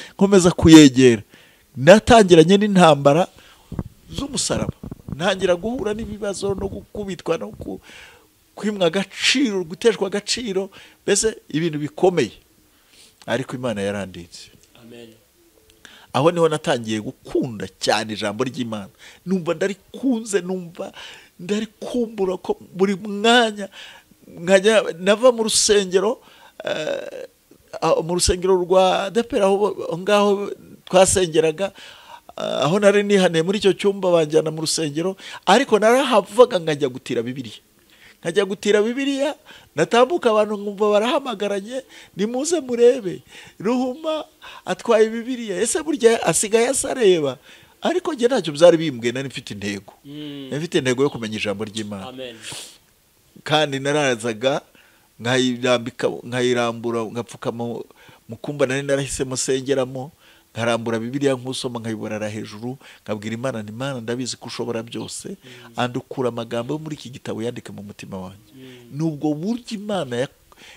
Natangiranye n'intambara z'umusaraba, ntangira guhura n'ibibazo no gukubitwa no kwimwa agaciro, guteshwa agaciro, mbese ibintu bikomeye. Ariko Imana yaranditse. Amen. Aho niho natangiye gukunda cyane ijambo ry'Imana. Numva ndarikunze, numva ndarikumbura ko buri mwanya nava mu rusengero rwa Atareba, aho ngaho twasengeraga. aho nari nihaniye muri icyo cyumba banjyana mu rusengero, ariko narahavaga nkajya gutira Bibiliya, natambuka abantu nkumva barahamagaranye, nimuze murebe Ruhuma atwaye Bibiliya, ese burya asigaye asareba. Ariko njye ntacyo byari bimbwiye, nari mfite intego yo kumenya ijambo ry'Imana. Kandi narazaga nkayirambura, ngapfuka mu kumba nari narahisemo sengeramo, nkarambura Bibiliya nkusoma, nkayiborara hejuru, nkabwira Imana nti Imana, ndabizi ko ushobora byose, andukura amagambo yo muri iki gitabo yandike mu mutima wanjye. Nubwo buryo Imana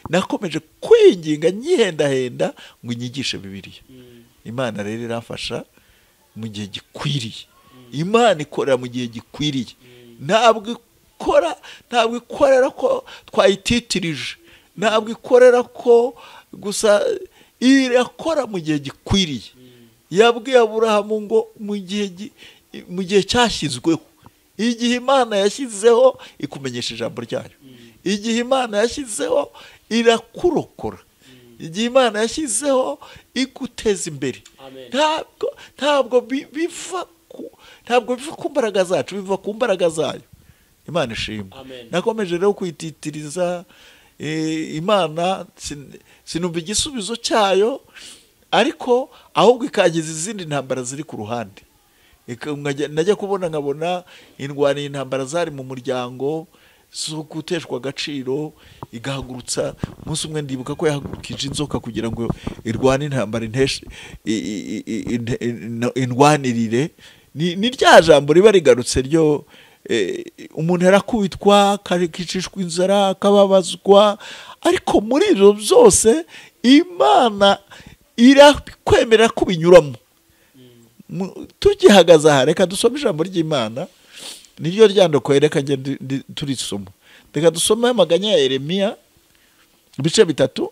nakomeje kwinginga nyihendahenda ngo inyigishe Bibiliya. Imana rero irafasha mu gihe gikwiriye. Imana ikorera mu gihe gikwiriye, ntabwo ikorera ko twayititirije, ntabwo ikorera ko gusa, irakora mu gihe gikwiriye. Yabwiye Aburahamu ngo mu gihe cyashyizweho, igihe Imana yashyizeho ikumenyesha ijambo ryayo, igihe Imana yashyizeho irakurokora, igihe Imana yashyizeho iguteza imbere. Ntabwo biva ku mbaraga zacu, biva ku mbaraga zayo. Imana ishimwe. Nakomeje rero kwititiriza Imana, sinumva igisubizo cyayo, ariko ahubwo ikagiza izindi ntambara ziri ku ruhande. Najya kubona nkabona indwara, intambara zari mu muryango zo guteshwa agaciro, igahagurutsa. Umunsi umwe ndibuka ko yahagurukije inzoka kugira ngo irwane intambara, indwanirire. Ni rya jambo riba rigarutse ryo, umuntu yarakubitwa, akicishwa inzara, akababazwa, ariko muri ibyo byose Imana irakwemerera ko binyuramo. Tugihagaze aha, reka dusome ijambo ry'Imana, niryo ryandokoye, reka turisoma. Reka dusome amaganya ya Yeremiya ibice 3.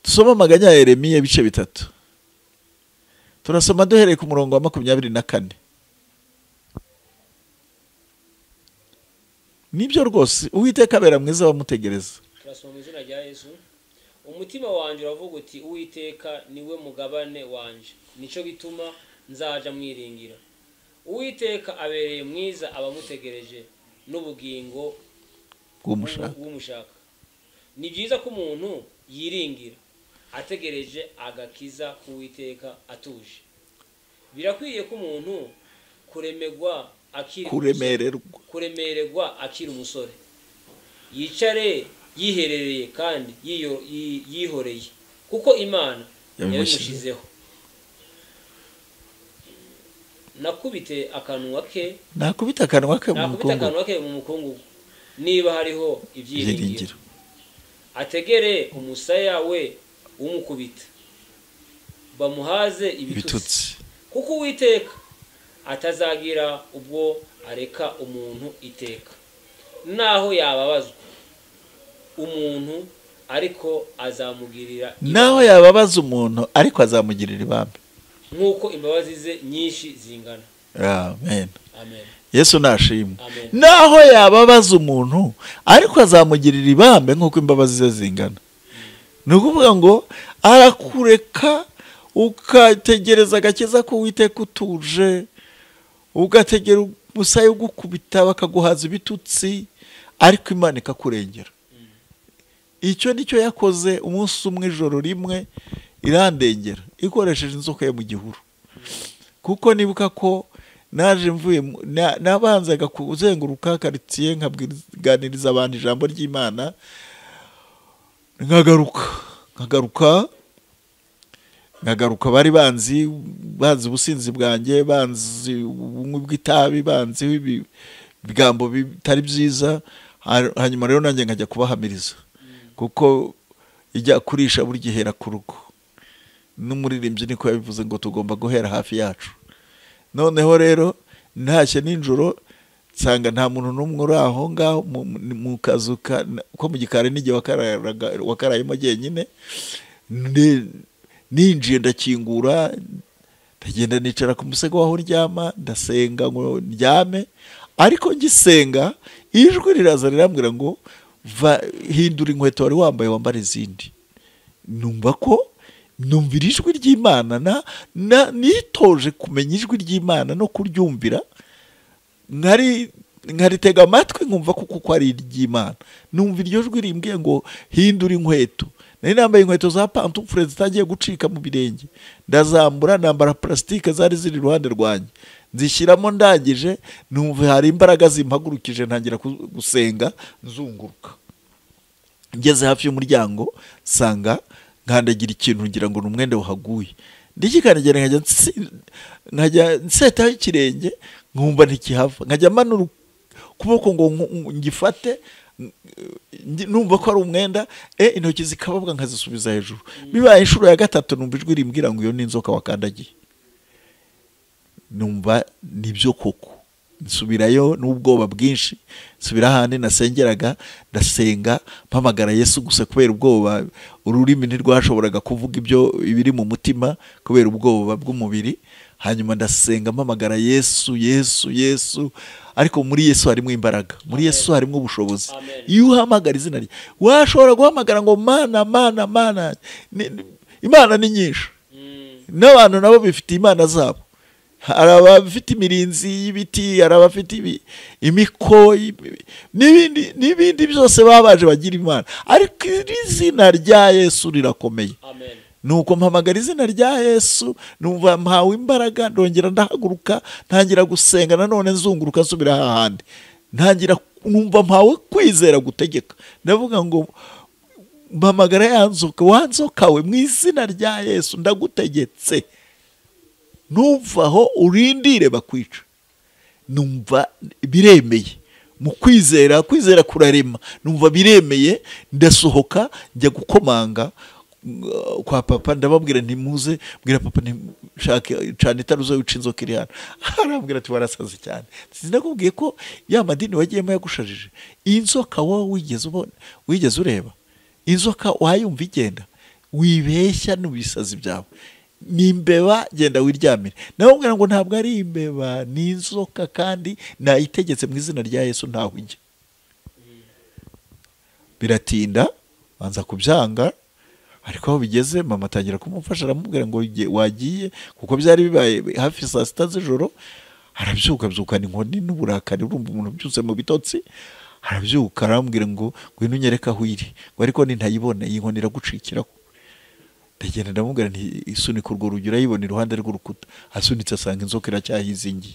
Dusome amaganya ya Yeremiya ibice 3. Turasoma duhereye ku murongo wa 24. Nibyo rwose, Uwiteka abera mwiza bamutegereza.
Turasoma izina rya Yesu. Umutima wanje uravuga uti Uwiteka niwe mugabane wanje, nico gituma nzaja mwiringira. Uwiteka abereye mwiza abamutegereje n'ubugingo bw'umushaka. Ni byiza ko umuntu yiringira ategereje agakiza k'Uwiteka atuje. Birakwiye ko umuntu kuremererwa akiri umusore, yicare yiherereye kandi yihoreye, kuko Imana yabimushizeho. Nakubite akanwa ke mu mukungugu, niba hariho ibyiringiro. Ategere umusaya we umukubita, bamuhaze ibitutsi, kuko Uwiteka atazagira ubwo areka umuntu iteka. Naho yababazwa umuntu, ariko azamugirira ibambe, nk'uko imbabazi ze nyinshi zingana.
Amen. Yesu nashimwe. Naho yababaza umuntu, ariko azamugirira ibambe nk'uko imbabazi ze zingana. Ni ukuvuga ngo arakureka, ukategereza agakiza k'Uwiteka utuje, ugategera umusaya ugukubita, bakaguhaza ibitutsi, ariko Imana ikakurengera. Icyo nicyo yakoze umunsi umwe, ijoro rimwe irandengera, ikoresheje inzoka yo mu gihuru. Kuko nibuka ko naje nabanzaga kuzenguruka karitsiye, nkabwiriza abantu ijambo ry'Imana, nkagaruka bari banzi ubusinzi bwanjye, banzi ubunywi bw'itabi, banzi ibigambo bitari byiza. Hanyuma rero nanjye nkajya kubahamiriza, kuko ijya kurisha buri gihera ku rugo. N'umuririmbyi niko yabivuze ngo tugomba guhera hafi yacu. Noneho rero ntashye ninjoro, nsanga nta muntu n'umwe uri aho ngaho mu kazu ko mu gikari, n'igihe wakarayemo jyenyine. Ninjiye ndakingura, ndagenda nicara ku musego waho ndyama, ndasenga ngo ndyame. Ariko ngisenga, ijwi riraza rirambwira ngo hindura inkweto wari wambaye, wambara izindi. Numva ko numvira ijwi ry'Imana nitoje kumenya ijwi ry'Imana no kuryumvira, nkaritega amatwi nkumva kuko ari iry'Imana. Numva iryo jwi rimbwiye ngo hindura inkweto. Nari nambaye inkweto za pantufure zitagiye gucika mu birenge, ndazambura nambara plastique zari ziri iruhande rwanjye, nzishyiramo. Ndangije numva hari imbaraga zimpagurukije, ntangira gusenga nzunguruka. Ngeze hafi y'umuryango sanga nkandagira ikintu ngira ngo n'umwenda wahaguye, ndikikanegera nkajya nsetaho ikirenge nkumva ntikihava, nkajya manura ukuboko ngo ngifate numva ko ari umwenda, intoki zikababwa nkazisubiza hejuru. Bibaye inshuro ya gatatu numva ijwi rimbwira ngo iyo ni inzoka wakandagiye. Numva nibyo koko, nsubirayo n'ubwoba bwinshi, nsubira ahandi nasengeraga, ndasenga mpamagara Yesu gusa kubera ubwoba. Ururimi ntirwashoboraga kuvuga ibiri mu mutima kubera ubwoba bw'umubiri. Hanyuma ndasenga mpamagara Yesu, Yesu, Yesu. Ariko muri Yesu harimo imbaraga, muri Yesu harimo ubushobozi. Iyo uhamagara izina rye, washobora guhamagara ngo mana mana mana. Imana ni nyinshi, n'abantu nabo bifite imana zabo. Hari abafite imirinzi y'ibiti, hari abafite imiko n'ibindi byose babaje bagira imana, ariko izina rya Yesu rirakomeye. Nuko mpamagara izina rya Yesu, numva mpawe imbaraga, ndongera ndahaguruka, ntangira gusenga nanone nzunguruka nsubira hahandi. Ntangira numva mpawe kwizera gutegeka, ndavuga ngo mpamagara ya nzoka, wanzokawe mu izina rya Yesu ndagutegetse, ntuvaho urindire bakwica. Numva biremeye mu kwizera kurarema, numva biremeye. Ndasohoka njya gukomanga kwa papa, ndababwira ntimuze, mbwira papa nshake cyane itaruzo wica inzoka iri hano. Arambwira ati warasaze cyane, sinakubwiye ko ya madini wagiyemo yagushajije. Inzoka wowe wigeze ureba? Inzoka wayumva igenda? Wibeshya n'ubisazi byawe. Ni imbeba, genda wiryamire. Nababwira ngo ntabwo ari imbeba, ni inzoka, kandi nayitegetse mu izina rya Yesu ntaho ijya. Biratinda banza kubyanga, ariko aho bigeze mama atangira kumufasha, aramubwira ngo wagiye, kuko byari bibaye hafi saa sita z'ijoro. Arabyukana inkoni n'uburakari, urumva umuntu byose mu bitotsi. Arabyuka arambwira ngo ngwino unyereka aho iri, ngo ariko ntayibona, iyi nkoni iragucikiraho. Ndagenda ndamubwira nti isunika urwo rugi urayibona iruhande rw'urukuta. Asunitse asanga inzoka iracyahizingiye,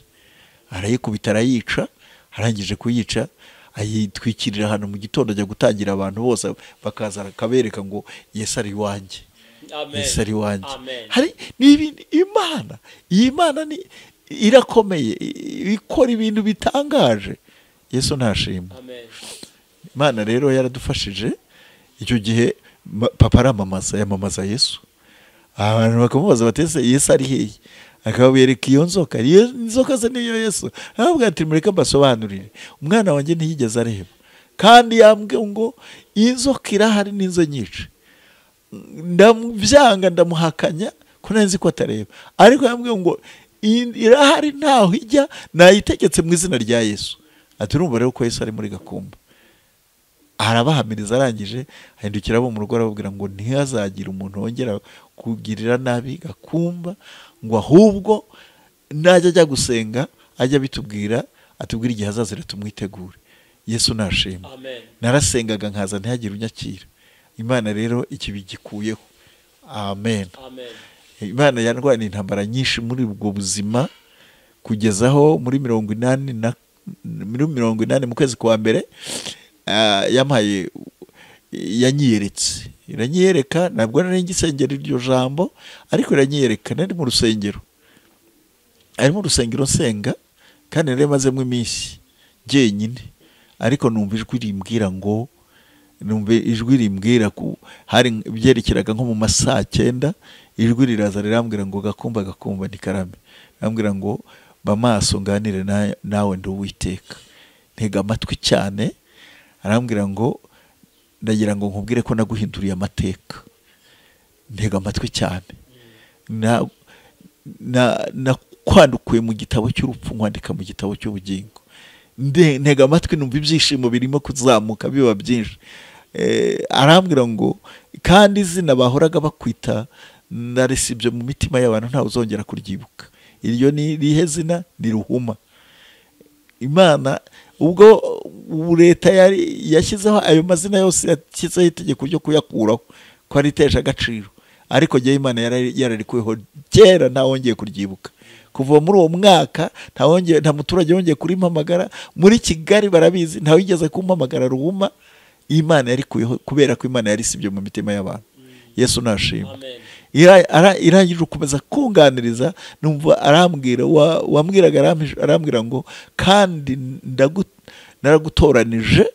arayikubita arayica. Arangije kuyica ayitwikirira hano, mu gitondo ajya gutangira abantu bose bakaza akabereka ngo Yesu ari iwanjye, Yesu ari iwanjye. Hari Imana, iyi Imana ni irakomeye, ikora ibintu bitangaje. Yesu ntashima. Imana rero yaradufashije. Icyo gihe papa yamamaza Yesu, abantu bakamubaza batese Yesu ari hehe, akabereka iyo nzoka. Iyo nzoka ze niyo Yesu. Arabwira ati mureke mbasobanurire, umwana wanjye ntiyigeze areba, kandi yambwiye ngo inzoka irahari n'inzo nyinshi. Ndamubyanga, ndamuhakanya ko nzi ko atareba, ariko yambwiye ngo irahari ntaho ijya, nayitegetse mu izina rya Yesu. Ati urumva rero ko Yesu ari muri Gakumba. Arabahamiriza, arangije ahindukira abo mu rugo arababwira ngo ntihazagire umuntu wongera kugirira nabi Gakumba, ngo ahubwo najya ajya gusenga ajya bitubwira, atubwira igihe azazira tumwitegure. Yesu nashima. Narasengaga nkaza ntihagire unyakira. Imana rero ikibi gikuyeho. Amen. Imana yarwanye intambara nyinshi muri ubwo buzima, kugezaho muri 80 mu kwezi kwa mbere yampaye yanyiyeretse. Iranyiyereka, ntabwo nari ngisengera iryo jambo, ariko iranyiyereka. Nari mu rusengero, nsenga, kandi nari mazemo iminsi jyenyine, ariko numva ijwi rimbwira ko hari byerekeraga nko mu masaa 9. Ijwi riraza rirambwira ngo Gakumba ni karame. Rambwira ngo bamaso nganire nawe ndi Uwiteka. Ntega amatwi cyane. Arambwira ngo ndagira ngo nkubwire ko naguhinduriye amateka. Ntega amatwi cyane. Nakwandukuye mu gitabo cy'urupfu, nkwandika mu gitabo cy'ubugingo. Ntega amatwi, numva ibyishimo birimo kuzamuka biba byinshi. Arambwira ngo kandi izina bahoraga bakwita narisibye mu mitima y'abantu ntawe uzongera kuryibuka. Iryo ni rihe zina? Ni ruhuma. Imana ubwo leta yashyizeho ayo mazina yose, yashyizeho itegeko ryo kuyakuraho ko ari itesha agaciro, ariko jye Imana yararikuyeho kera, ntawongeye kuryibuka. Kuva muri uwo mwaka nta muturage wongeye kurimpamagara. Muri Kigali barabizi, ntawe wigeze kumpamagara ruhuma. Imana yarikuyeho kubera ko Imana yarisibye mu mitima y'abantu. Yesu nashimwe. Irangije ukomeza kunganiriza, numva arambwira, wambwiraga arambwira ngo kandi naragutoranije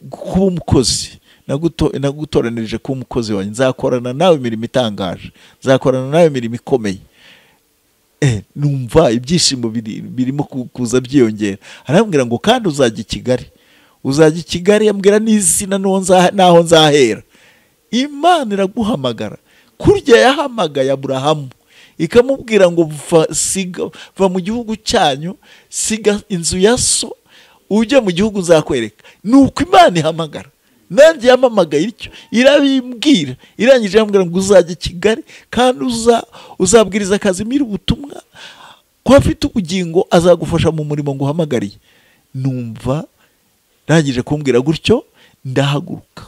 kuba umukozi, nagutoranirije kuba umukozi wanjye, nzakorana nawe imirimo itangaje, nzakorana nawe imirimo ikomeye. Numva ibyishimo birimo kuza byiyongera. Arambwira ngo kandi uzajya i Kigali, yambwira n'izina naho nzahera. Imana iraguhamagara kurya yahamagaye Aburahamu ikamubwira ngo va mu gihugu cyanyu, siga inzu ya so, ujye mu gihugu uzakwereka. Nuko Imana ihamagara, nanjye yamamagaye ityo, irabimbwira. Irangije yambwira ngo uzajya i Kigali kandi uzabwiriza akazimira ubutumwa ko afite ubugingo, azagufasha mu murimo nguhamagariye. Numva rangije kumbwira gutyo, ndahaguruka,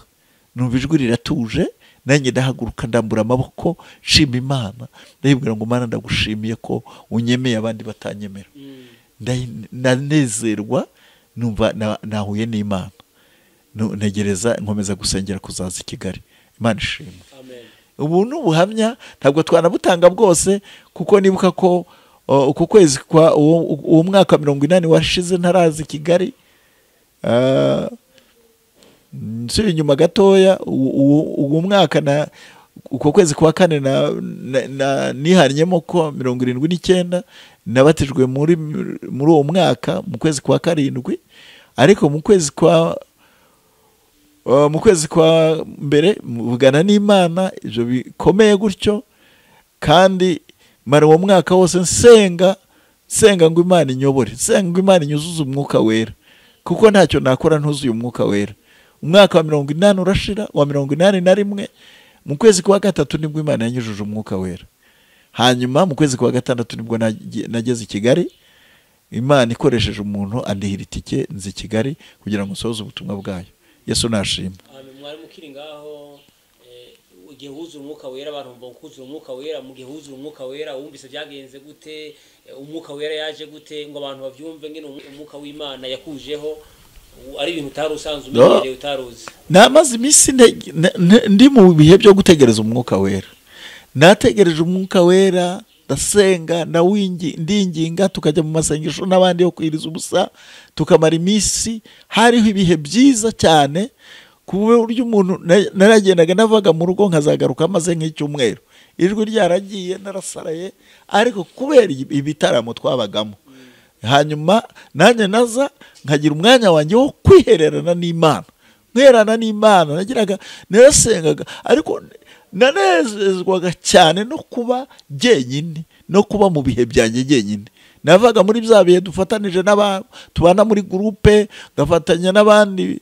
numva ijwi riratuje, nanjye ndahaguruka, ndambura amaboko, nshima Imana, ndayibwira ngo Mana ndagushimiye ko unyemeye abandi batanyemera. Ndanezerwa, numva nahuye n'Imana. Ntegereza, nkomeza gusengera kuzaza i Kigali. Imana ishimwe. Ubu ni ubuhamya, ntabwo twanabutanga bwose, kuko nibuka ko uko kwezi kwa uwo mwaka 80 washize ntaraza i Kigali. Nsubira inyuma gatoya, uwo mwaka uko kwezi kwa kane niharnyemo ko 79 nabatijwe muri uwo mwaka mu kwezi kwa karindwi. Ariko mu kwezi kwa mbere mvugana n'Imana ibyo bikomeye gutyo, kandi mara uwo mwaka wose nsenga ngo Imana inyobore, nsenga ngo Imana inyuzuze umwuka wera, kuko ntacyo nakora ntuzuye umwuka wera. Umwaka wa 80 urashira, wa 81 mu kwezi kwa gatatu nibwo Imana yanyujuje umwuka wera. Hanyuma mu kwezi kwa gatandatu nibwo nageze i Kigali. Imana ikoresheje umuntu andihira itike nzi Kigali kugira ngo nsohoze ubutumwa bwayo. Yesu nashimwe.
Mwari mukiri ngaho, ugiye huzuye umwuka wera, abantu bumva kuzuye umwuka wera. Mu gihe huzuye umwuka wera wumvise byagenze gute? Umwuka wera yaje gute ngo abantu bavyumve ngene umwuka w'Imana yakujeho? Ari ibintu utari usanzwe umenyereye, utaruzi. Namaze iminsi
ndi mu bihe byo gutegereza umwuka wera. Nategereje umwuka wera, ndasenga, ndinginga, tukajya mu masengesho n'abandi yo kwiriza ubusa, tukamara iminsi. Hariho ibihe byiza cyane, ku buryo umuntu naragendaga navaga mu rugo nkazagaruka maze nk'icyumweru, ijwi ryaragiye, narasaraye. Ariko kubera ibitaramo twabagamo, hanyuma nanjye naza nkagira umwanya wanjye wo kwihererana n'Imana, narasengaga, ariko nanezezwaga cyane no kuba jyenyine, no kuba mu bihe byanjye jyenyine. Navaga muri bya bihe dufatanije tubana muri groupe, ngafatanya n'abandi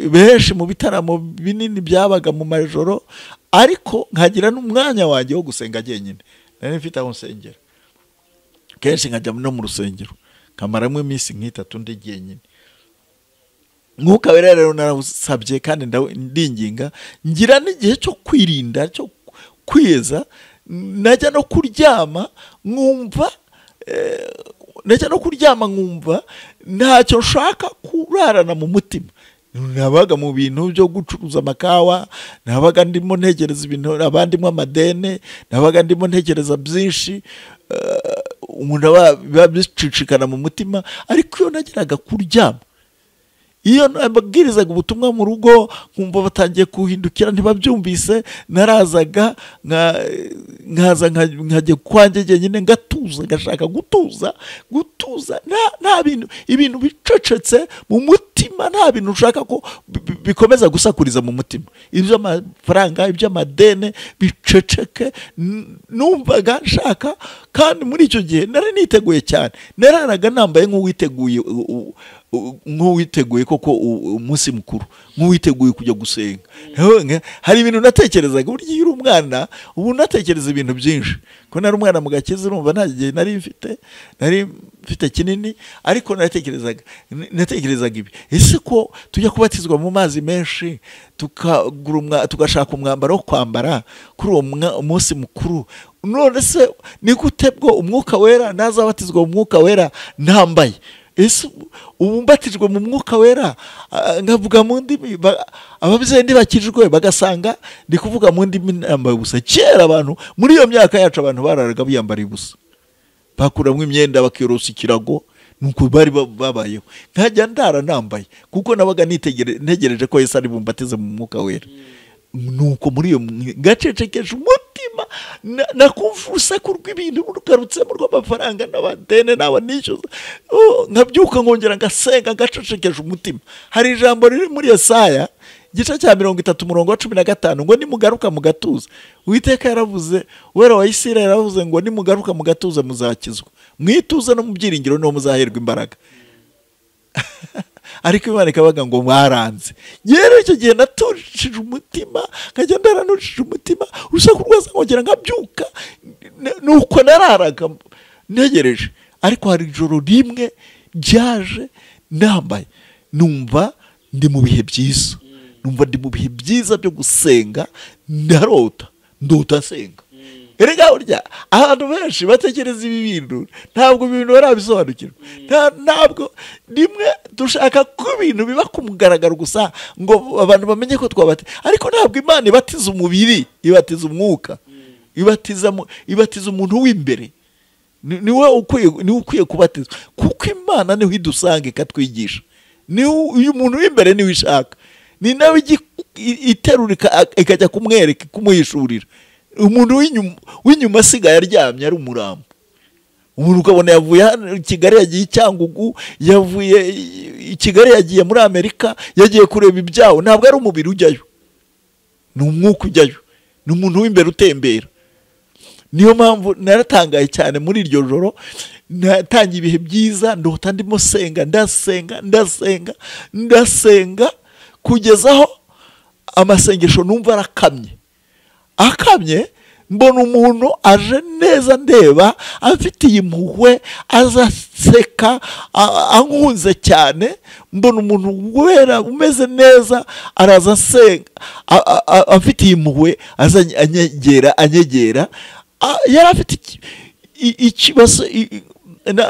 benshi mu bitaramo binini byabaga mu majoro, ariko nkagira n'umwanya wanjye wo gusenga jyenyine. Nari mfite aho nsengera, kenshi nkajya no mu rusengero kamaramo iminsi nk'itatu ndi jyenyine. Mwuka wera rero narasabye kandi ndinginga, ngira n'igihe cyo kwirinda, cyo kwiyeza. Najya no kuryama nkumva ntacyo nshaka kurarana mu mutima. Nabaga mu bintu byo gucuruza amakawa, nabaga ndimo ntegereza ibintu, abandimo amadene, nabaga ndimo ntegereza byinshi, umuntu babicicikana mu mutima. Ariko iyo nageraga kuryama, iyo nababwirizaga ubutumwa mu rugo nkumva batangiye kuhindukira ntibabyumvise, narazaga nkaza nkajya kwanjye jyenyine, ngatuza, ngashaka gutuza, nta ibintu bicecetse mu mutima, nta bintu ushaka ko bikomeza gusakuriza mu mutima. Iby'amafaranga, iby'amadene biceceke, numvaga nshaka. Kandi muri icyo gihe nari niteguye cyane, nararaga nambaye nk'uwiteguye nk'uwiteguye koko umunsi mukuru, nk'uwiteguye kujya gusenga. Hari ibintu natekerezaga, burya iyo uri umwana ubu natekereza ibintu byinshi, ko nari umwana mu gakiza, urumva nta gihe nari mfite kinini, ariko natekerezaga ibi, ese ko tujya kubatizwa mu mazi menshi, tugashaka umwambaro wo kwambara kuri uwo munsi mukuru, none se ni gute bwo umwuka wera nazabatizwa mu mwuka wera ntambaye? Ese ubu mbatijwe mu mwuka wera nkavuga mu ndimi, ababyeyi ntibakijwe bagasanga ndi kuvuga mu ndimi nambaye ubusa. Kera abantu muri iyo myaka yacu abantu bararaga biyambariye ubusa, bakuramo imyenda bakiyorosa ikirago, nuko bari babayeho. Nkajya ndara nambaye kuko nabaga ntegereje ko Yesu ari bumbatize mu mwuka wera. Nuko muri iyo gacecekeje umutima, nakumva urusaku rw'ibintu rugarutsemo rw'amafaranga n'abadene n'abanishyuza, nkabyuka nkongera ngasenga ngacecekeje umutima. Hari ijambo riri muri Yesaya igice cya 30:15 ngo nimugaruka mu gatuza, Uwiteka yaravuze, Uwera wa Isirayeli yaravuze ngo nimugaruka mu gatuza muzakizwa, mwituze no mu byiringiro niho muzaherwa imbaraga. Ariko Imana ikabaga ngo mwaranze. Rero icyo gihe natushije umutima, nkajya ndaranushije umutima, urusaku rwose nkongera nkabyuka, nuko nararaga ntegereje. Ariko hari ijoro rimwe ryaje nambaye, numva ndi mu bihe byiza, numva ndi mu bihe byiza byo gusenga, ndota nsenga. Erega burya abantu benshi batekereza ibi bintu, ntabwo ibintu barabisobanukirwa. Ntabwo rimwe dushaka ko ibintu biba ku mugaragaro gusa ngo abantu bamenye ko twabate, ariko ntabwo Imana ibatiza umubiri, ibatiza umwuka, ibatiza umuntu w'imbere. Niwe ukwiye kubatizwa, kuko Imana niho idusanga ikatwigisha. Uyu muntu w'imbere niwe ishaka, ni nawe iterurika ikajya kumwereka, kumuhishurira. Umuntu w'inyuma asigaye aryamye ari umurambo. Umuntu ukabona yavuye hano Kigali yagiye Cyangugu, yavuye Kigali yagiye muri Amerika, yagiye kureba ibyawo, ntabwo ari umubiri ujyayo, ni umwuka ujyayo, ni umuntu w'imbere utembera. Niyo mpamvu naratangaye cyane muri iryo joro, natangiye ibihe byiza, ndota ndimo senga, ndasenga kugeza aho amasengesho numva akamye, mbona umuntu aje neza ndeba, amfitiye impuhwe, azaseka, ankunze cyane. Mbona umuntu wera umeze neza araza asenga, amfitiye impuhwe, anyegera. Yari afite ikibazo,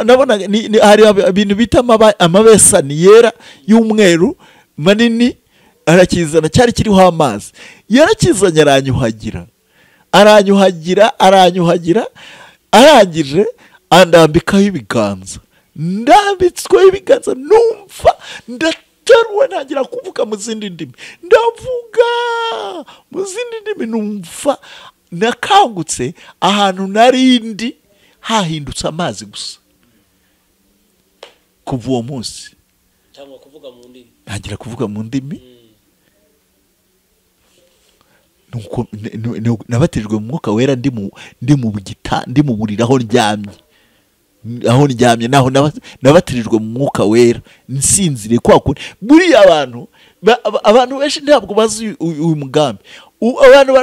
nabona hari ibintu bita amabesani yera y'umweru manini, arakizana, cyari kiriho amazi, yarakizanye aranyuhagira, arangije andambikaho ibiganza, ndambitsweho ibiganza, numva ndataruwe, ntangira kuvuga mu zindi ndimi, ndavuga mu zindi ndimi, numva nakangutse ahantu narindi hahindutse amazi gusa. Kuva uwo munsi ntangira kuvuga mu ndimi, nabatijwe mu mwuka wera, ndi mu buriri aho ndyamye, naho nabatirijwe mu mwuka wera, nsinziriye. Kwa kuri buriya abantu benshi ntabwo bazi uyu mugambi. Abantu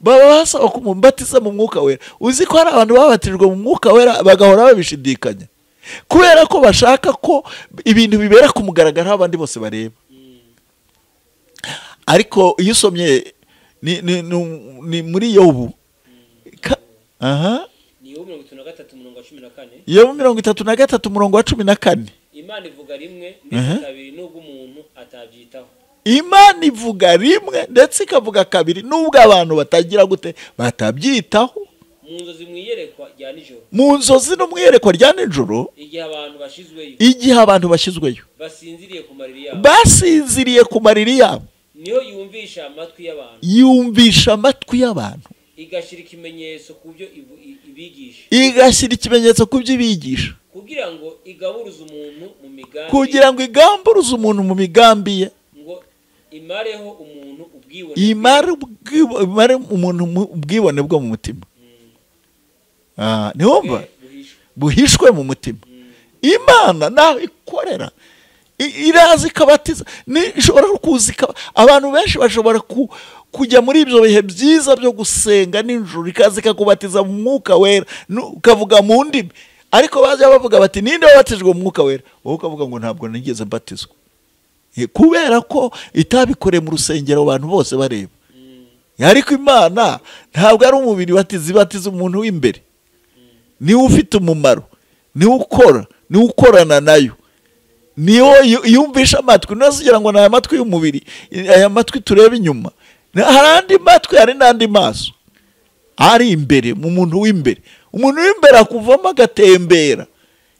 baba basaba kumubatiza mu mwuka wera. Uzi ko hari abantu babatirijwe mu mwuka wera bagahora babishidikanya, kubera ko bashaka ko ibintu bibera ku mugaragaro abandi bose bareba. Ariko iyo usomye ni muri Yobu, Yobu 33:14,
Imana ivuga rimwe ndetse kabiri nubwo umuntu atabyitaho.
Imana ivuga rimwe ndetse ikavuga kabiri nubwo abantu batagira gute, batabyitaho.
Mu nzozi mwiyerekwa rya nijoro,
mu nzozi no mwiyerekwa rya nijoro, igihe abantu bashyizweyo, basinziriye ku mariri yabo,
niho yumvisha amatwi y'abantu, igashyira ikimenyetso ku byo ibigisha, kugira ngo igaburuze umuntu mu migambi ye, ngo imareho umuntu ubwibone bwo mu mutima. Niho buhishwe mu mutima. Imana naho ikorera
iraza ikabatiza, ishobora kuza abantu benshi bashobora kujya muri ibyo bihe byiza byo gusenga nijoro, ikaza ikakubatiza mu mwuka wera, ukavuga mu ndimi, ariko baza bavuga bati ninde wabatijwe mu mwuka wera, wowe ukavuga ngo ntabwo nigeze mbatizwa, kubera ko itabikoreye mu rusengero abantu bose bareba. Ariko Imana ntabwo ari umubiri ibatiza umuntu w'imbere, niwe ufite umumaro, niwe ukora, niwe ukorana nayo, niyo yumvisha amatwi. Ntuzigira ngo ni aya matwi y'umubiri, aya matwi tureba inyuma, hari andi matwi, hari n'andi maso ari imbere mu muntu w'imbere. Umuntu w'imbere akuvamo agatembera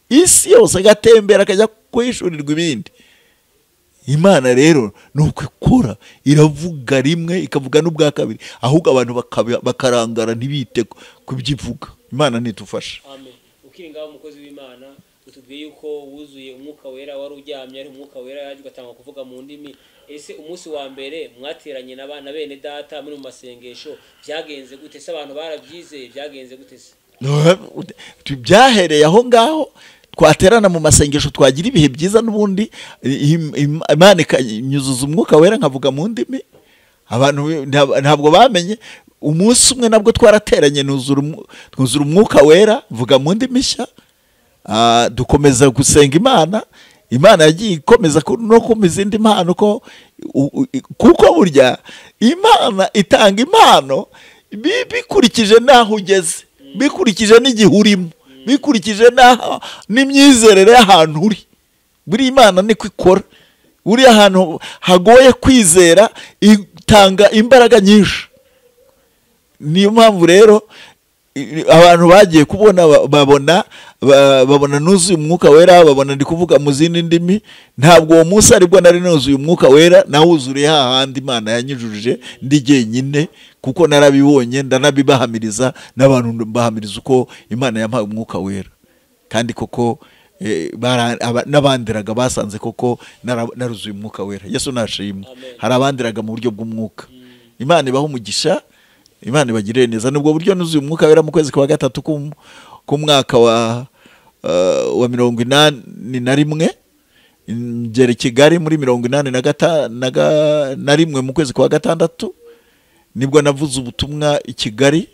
isi yose, agatembera akajya kwishurirwa ibindi. Imana rero nuko ikora, iravuga rimwe ikavuga n'ubwa kabiri, ahubwo abantu bakarangara ntibite kubyivuga. Imana nitufasha.
Amen. Ukiri ngaho umukozi w'Imana, utubwiye yuko wuzuye umwuka wera, wari uryamye ari umwuka wera, yaje ugatanga kuvuga mu ndimi. Ese umunsi wa mbere mwateranye n'abana bene data muri mu masengesho byagenze gute? Se abantu barabyizeye, byagenze gute se?
Byahereye aho ngaho, twaterana mu masengesho, twagira ibihe byiza, n'ubundi Imana ikanyuzuza umwuka wera, nkavuga mu ndimi. Abantu ntabwo bamenye. Umunsi umwe nabwo twarateranye, twuzura umwuka wera, mvuga mu ndimi nshya, dukomeza gusenga Imana. Imana yagiye ikomeza no kumpa izindi mpano, kuko burya Imana itanga impano bikurikije n'aho ugeze, bikurikije n'igihe urimo, bikurikije n'imyizerere y'ahantu uri. Buri Imana niko ikora. Buri ahantu hagoye kwizera itanga imbaraga nyinshi. Niyo mpamvu rero abantu bagiye kubona babona nuzuye umwuka wera, babona ndi kuvuga mu zindi ndimi. Ntabwo uwo munsi aribwo nari nuzuye umwuka wera, nawuzuriye hahandi Imana yanyujuje ndi jyenyine, kuko narabibonye ndanabibahamiriza, n'abantu bahamiriza uko Imana yampaye umwuka wera. Kandi koko n'abandiraga basanze koko naruzuye umwuka wera. Yesu nashimwe. Hari abandiraga mu buryo bw'umwuka. Imana ibaho umugisha, Imana ibagirire neza. Nubwo buryo nuzuye umwuka wera mu kwezi kwa gatatu k'umwaka wa 81, ngera i Kigali muri 81 mu kwezi kwa gatandatu, nibwo navuze ubutumwa i Kigali,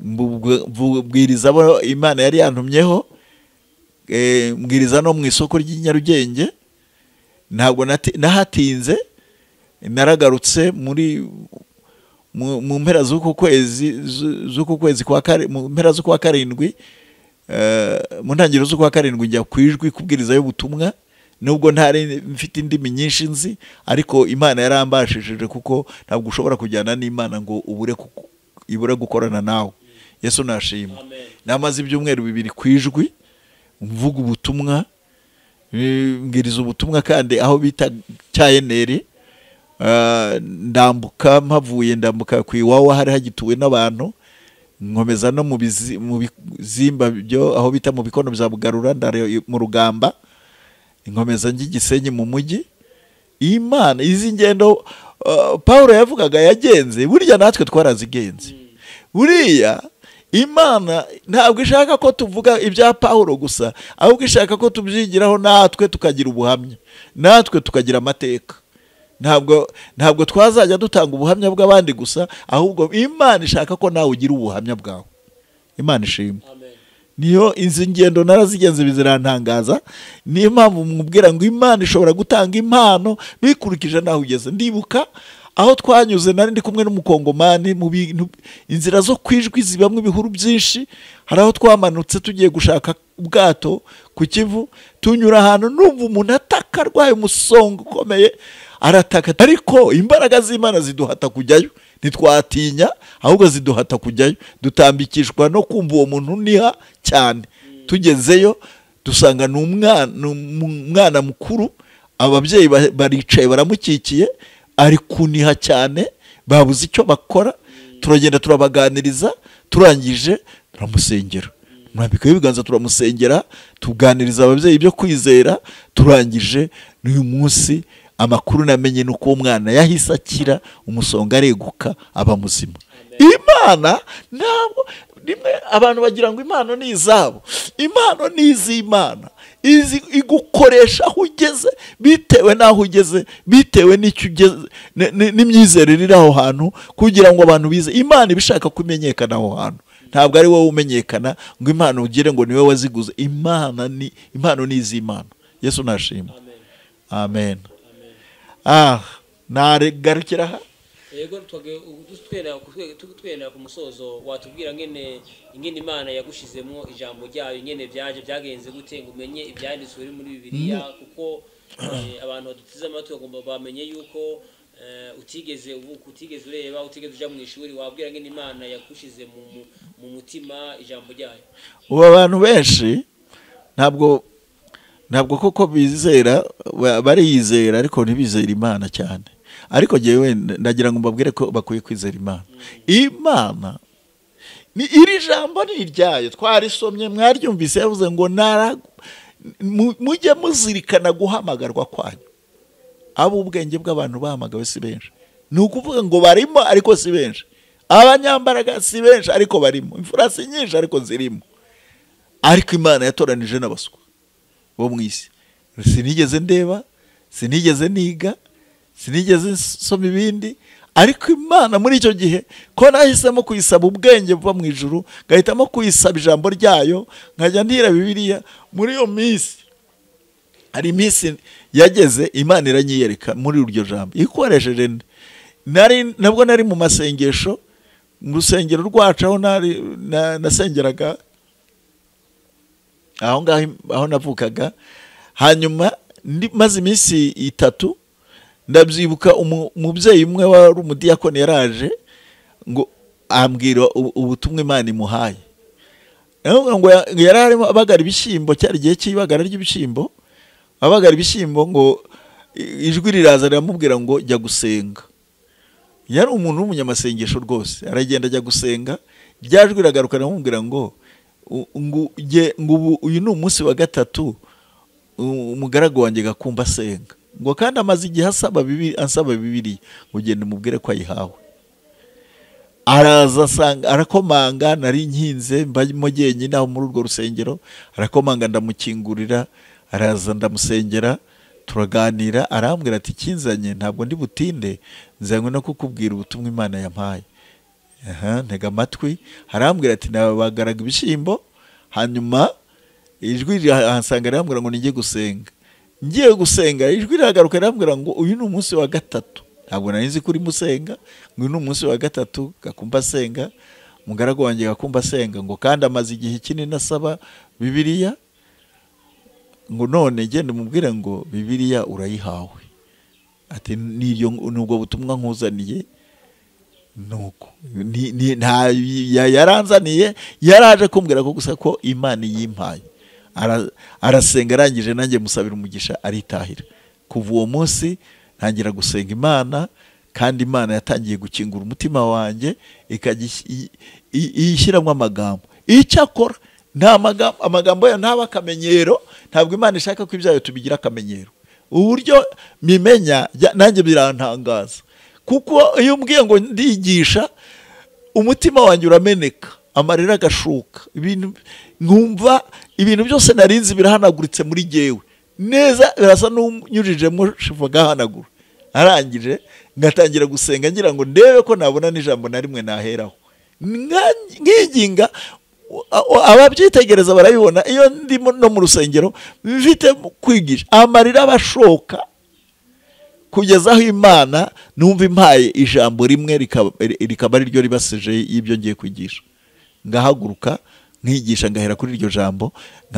mbwiriza abo Imana yari yantumyeho, mbwiriza no mu isoko ry'i Nyarugenge. Ntabwo nahatinze, naragarutse mu mpera z'uko kwezi mu mpera z'ukwa karindwi, mu ntangiriro z'ukwa karindwi njya ku ijwi kubwiriza y'ubutumwa, nubwo ntari mfite indimi nyinshi nzi, ariko Imana yarambashishije, kuko ntabwo ushobora kujyana n'Imana ngo ibure gukorana nawe. Yesu nashimwe. Namaze ibyumweru 2 ku ijwi mvuga ubutumwa, mbwiriza ubutumwa, kandi aho bita Cyayeneri. Ndambuka ndambuka ku Iwawa, hari hagituwe n'abantu, nkomeza no mu bizimba byo aho bita mu bikono bya Bugarura, mu Rugamba, nkomeza Gisenyi mu mujyi. Imana izi ngendo Paulo yavugaga yagenze, burya natwe twarazigenze. Buriya Imana ntabwo ishaka ko tuvuga ibya Paulo gusa, ahubwo ishaka ko tubyigiraho, natwe tukagira ubuhamya, natwe tukagira amateka. Ntabwo twazajya dutanga ubuhamya bw'abandi gusa, ahubwo Imana ishaka ko nawe ugira ubuhamya bwawe. Imana ishimwe. Niyo izi ngendo narazigenze bizirantangaza. Niyo mpamvu mubwira ngo Imana ishobora gutanga impano bikurikije naho ugeze. Ndibuka aho twanyuze, nari ndi kumwe n'umukongomani mu bintu, inzira zo kwijwi zibamwe ibihuru byinshi. Hari aho twamanutse tugiye gushaka ubwato ku Kivu, tunyura ahantu numva umuntu ataka arwaye umusongo ukomeye, arataka, ariko imbaraga z'Imana ziduhata kujyayo. Ntitwatinya, ahubwo ziduhata kujyayo. Dutambikishwa no kumva uwo muntu niha cyane. Tugezeyo dusanga n'umwana mukuru, ababyeyi baricaye baramukikiye, ari kuniha cyane, babuze icyo bakora. Turagenda turabaganiriza, turangije turamusengera, mwambika ibiganza turamusengera, tuganiriza ababyeyi byo kwizera. Turangije n'uyu munsi amakuru namenye nuko umwana yahise akira, umusonga areguka, aba muzima. Imana ntabwo rimwe abantu bagira ngo impano ni izabo. Impano ni iz'Imana. izi igukoresha aho ugeze bitewe n'aho ugeze, bitewe n'icyo ugeze n'imyizerere iri aho hantu, kugira ngo abantu bize. Imana ibishaka kumenyekana aho hantu, ntabwo ari wowe umenyekana ngo impano ugire ngo niwe waziguze. Impano ni iz'Imana. Yesu nashimwe. Amen. Nagarukira aha.
Yego twenda ku musozo, watubwira ngene Imana yagushizemo ijambo ryayo, ngene byagenze gute ngo umenye ibyanditswe muri Bibiliya, kuko abantu badutiza amatwi bagomba bamenye yuko utigeze ureba, utigeze uja mu ishuri, wabwira ngene Imana yagushize mu mutima ijambo ryayo.
Ubu abantu benshi ntabwo koko bizera, bariyizera ariko ntibizera Imana cyane. Ariko jewe ndagira ngo mbabwire ko bakwiye kwizera Imana. Imana ni iri jambo ni iryayo, twarisomye mwaryumvise, yavuze ngo mujye muzirikana guhamagarwa kwanyu. Abo ubwenge bw'abantu bahamagawe si benshi, ni ukuvuga ngo barimo ariko si benshi. Abanyambaraga si benshi ariko barimo, imfura si nyinshi ariko zirimo. Ariko Imana yatoranije n'abaswa bo mu isi. Sinigeze ndeba, sinigeze niga, sinigeze nsoma ibindi, ariko Imana muri icyo gihe ko nahisemo kuyisaba ubwenge buva mu ijuru, ngahitamo kuyisaba ijambo ryayo, nkajya ndira Bibiliya. Muri iyo minsi hari iminsi yageze Imana iranyiyereka muri uryo jambo ikoresheje. Nabwo nari mu masengesho mu rusengero rwacu aho nasengeraga aho navukaga. Hanyuma maze iminsi 3 ndabyibuka umubyeyi umwe wari umudiyakoni yaraje ngo ambwira ubutumwa Imana imuhaye. Ngo yararimo abagara ibishyimbo, cyari igihe cy'ibagara ry'ibishyimbo, abagara ibishyimbo, ngo ijwi riraza riramubwira ngo jya gusenga. Yari umuntu w'umunyamasengesho rwose, aragenda ajya gusenga. Ryajwi riragaruka riramubwira ngo uyu ni umunsi wa 3 umugaragu wanjye Gakumba asenga, ngo kandi amaze igihe ansaba Bibiliya, ugende umubwire ko ayihawe. Araza asanga, arakomanga, nari nkinze mbamo jyenyine aho muri urwo rusengero. Arakomanga, ndamukingurira, araza ndamusengera, turaganira. Arambwira ati kinzanye ntabwo ndi butinde, nzanywe no kukubwira ubutumwa Imana yampaye. Ntega amatwi. Arambwira ati nabagaraga ibishyimbo. Hanyuma ijwi rirahansanga rirambwira ngo nijye gusenga. Ngiye gusenga, ijwi riragaruka rirambwira ngo uyu ni umunsi wa 3. Ntabwo nari nzi kuri musenga, ngo uyu ni umunsi wa 3 Gakumba asenga, umugaragu wanjye Gakumba asenga, ngo kandi amaze igihe kinini asaba Bibiliya, ngo none genda umubwire ngo Bibiliya urayihawe. Ati nubwo butumwa nkuzaniye. Nuko yaranzaniye, yaraje kumbwira ko gusa ko Imana yimpaye. Arasenga, arangije nanjye musabira umugisha, aritahira. Kuva uwo munsi ntangira gusenga Imana, kandi Imana yatangiye gukingura umutima wanjye, ikajya ishyiramo amagambo. Icyo akora amagambo yayo ntaba akamenyero. Ntabwo Imana ishaka ko ibyayo tubigira akamenyero. Uburyo mimenya nanjye birantangaza, kuko iyo umbwiye ngo ndigisha, umutima wanjye urameneka, amarira agashuka, nkumva ibintu byose narinzi birahanaguritse muri jyewe neza, birasa n'unyujijemo shiva gahanagura. Arangije ngatangira gusenga ngira ngo ndebe ko nabona n'ijambo na rimwe naheraho. Nkiginga, ababyitegereza barabibona. Iyo ndimo no mu rusengero mfite kwigisha, amarira abashoka, kugeza aho Imana numva impaye ijambo rimwe rikaba ari ryo ribasije y'ibyo ngiye kwigisha. Ngahaguruka nkigisha, ngahera kuri iryo jambo,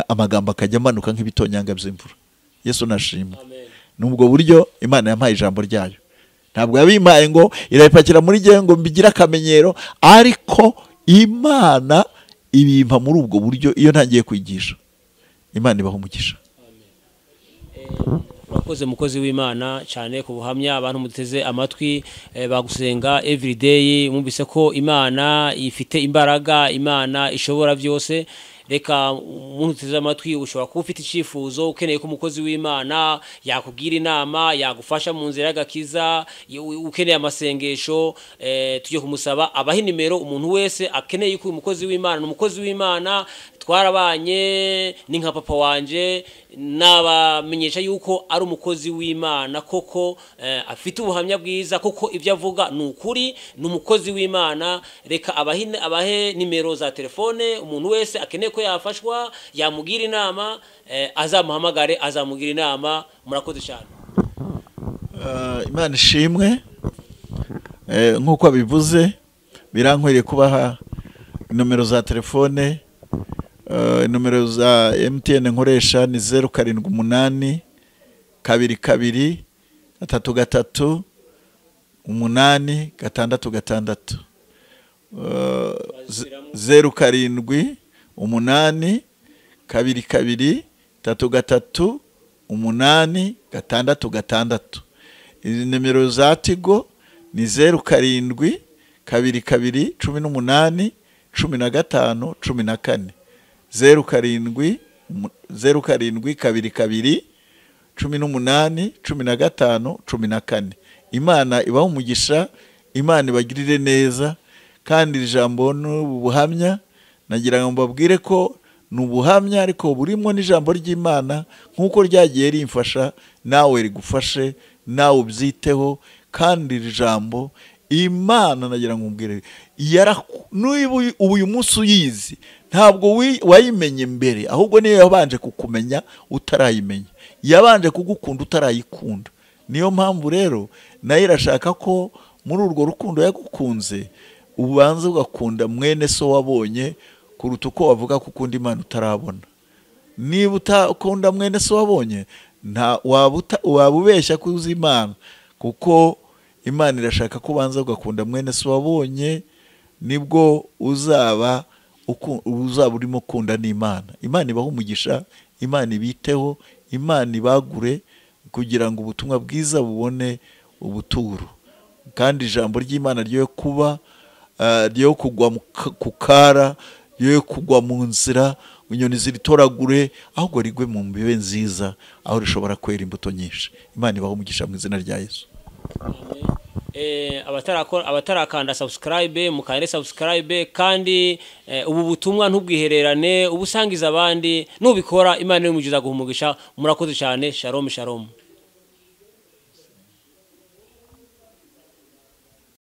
amagambo akajya amanuka nk'ibitonyanga by'imvura. Yesu nashimwe. Nubwo buryo Imana yampaye ijambo ryayo. Ntabwo yabimpaye ngo irayipakira muri jye ngo mbigira akamenyero, ariko Imana ibimpa muri ubwo buryo iyo ntangiye kwigisha. Imana ibaho umugisha.
Urakoze mukozi w'Imana cyane ku buhamya. Abantu muteze amatwi bagusenga everyday, mwumvise ko Imana ifite imbaraga, Imana ishobora byose. reka umuntu uteze amatwi ushobora kuba ufite icyifuzo ukeneye ko umukozi w'Imana yakugira inama yagufasha mu nzira y'agakiza ukeneye amasengesho tujye kumusaba abaha nimero umuntu wese akeneye ko umukozi w'Imana n'umukozi w'Imana twarabanye ni nka papa wanje nabamenyesha yuko ari umukozi w'Imana koko afite ubuhamya bwiza koko ibyo avuga ni ukuri ni umukozi w'Imana reka abahe nimero za telefone umuntu wese akeneye ko yafashwa yamugira inama azamuhamagare azamugira inama murakoze cyane.
Imana ishimwe nk'uko abivuze birankwiriye kubaha nomero za telefone nomero za MTN nkoresha ni 078 22 33 8 666 078 22 33 8 666. Izi nimero za Tigo ni 07 22 18 15 14 07 22 18 15 14. Imana ibaho umugisha, Imana ibagirire neza, kandi iri jambo n'ubuhamya nagira ngo mbabwire ko n'ubuhamya ariko burimo n'ijambo ry'Imana nk'uko ryagiye rimfasha nawe rigufashe nawe ubyiteho. Kandi iri jambo Imana nagira ngo mbwire uyu munsi uyizi ntabwo wayimenye mbere, ahubwo niyo yabanje kukumenya utarayimenya, yabanje kugukunda utarayikunda. Niyo mpamvu rero nayo irashaka ko muri urwo rukundo yagukunze ubanza ugakunda mwene so wabonye kuruta uko wavuga ko ukunda Imana utarabona. Niba utakunda mwene so wabonye waba ubeshya ko uzi Imana, kuko Imana irashaka ko ubanza ugakunda mwene so wabonye, nibwo uzaba urimo kunda n'Imana. Imana ibaho umugisha, Imana ibiteho, Imana ibagure kugira ngo ubutumwa bwiza bubone ubuturo. Kandi ijambo ry'Imana ryo kuba ryo kugwa ku kara, ryo kugwa mu nzira inyoni ziritoragure, ahubwo rigwe mu mbibe nziza aho rishobora kwera imbuto nyinshi. Imana ibaho umugisha mu izina rya Yesu.
Abatarakanda subscribe mukande subscribe, kandi ubu butumwa ntubwihererane ubusangiza abandi, nubikora Imana iri mugiza guhumugisha. Murakoze cyane. Shalom shalom.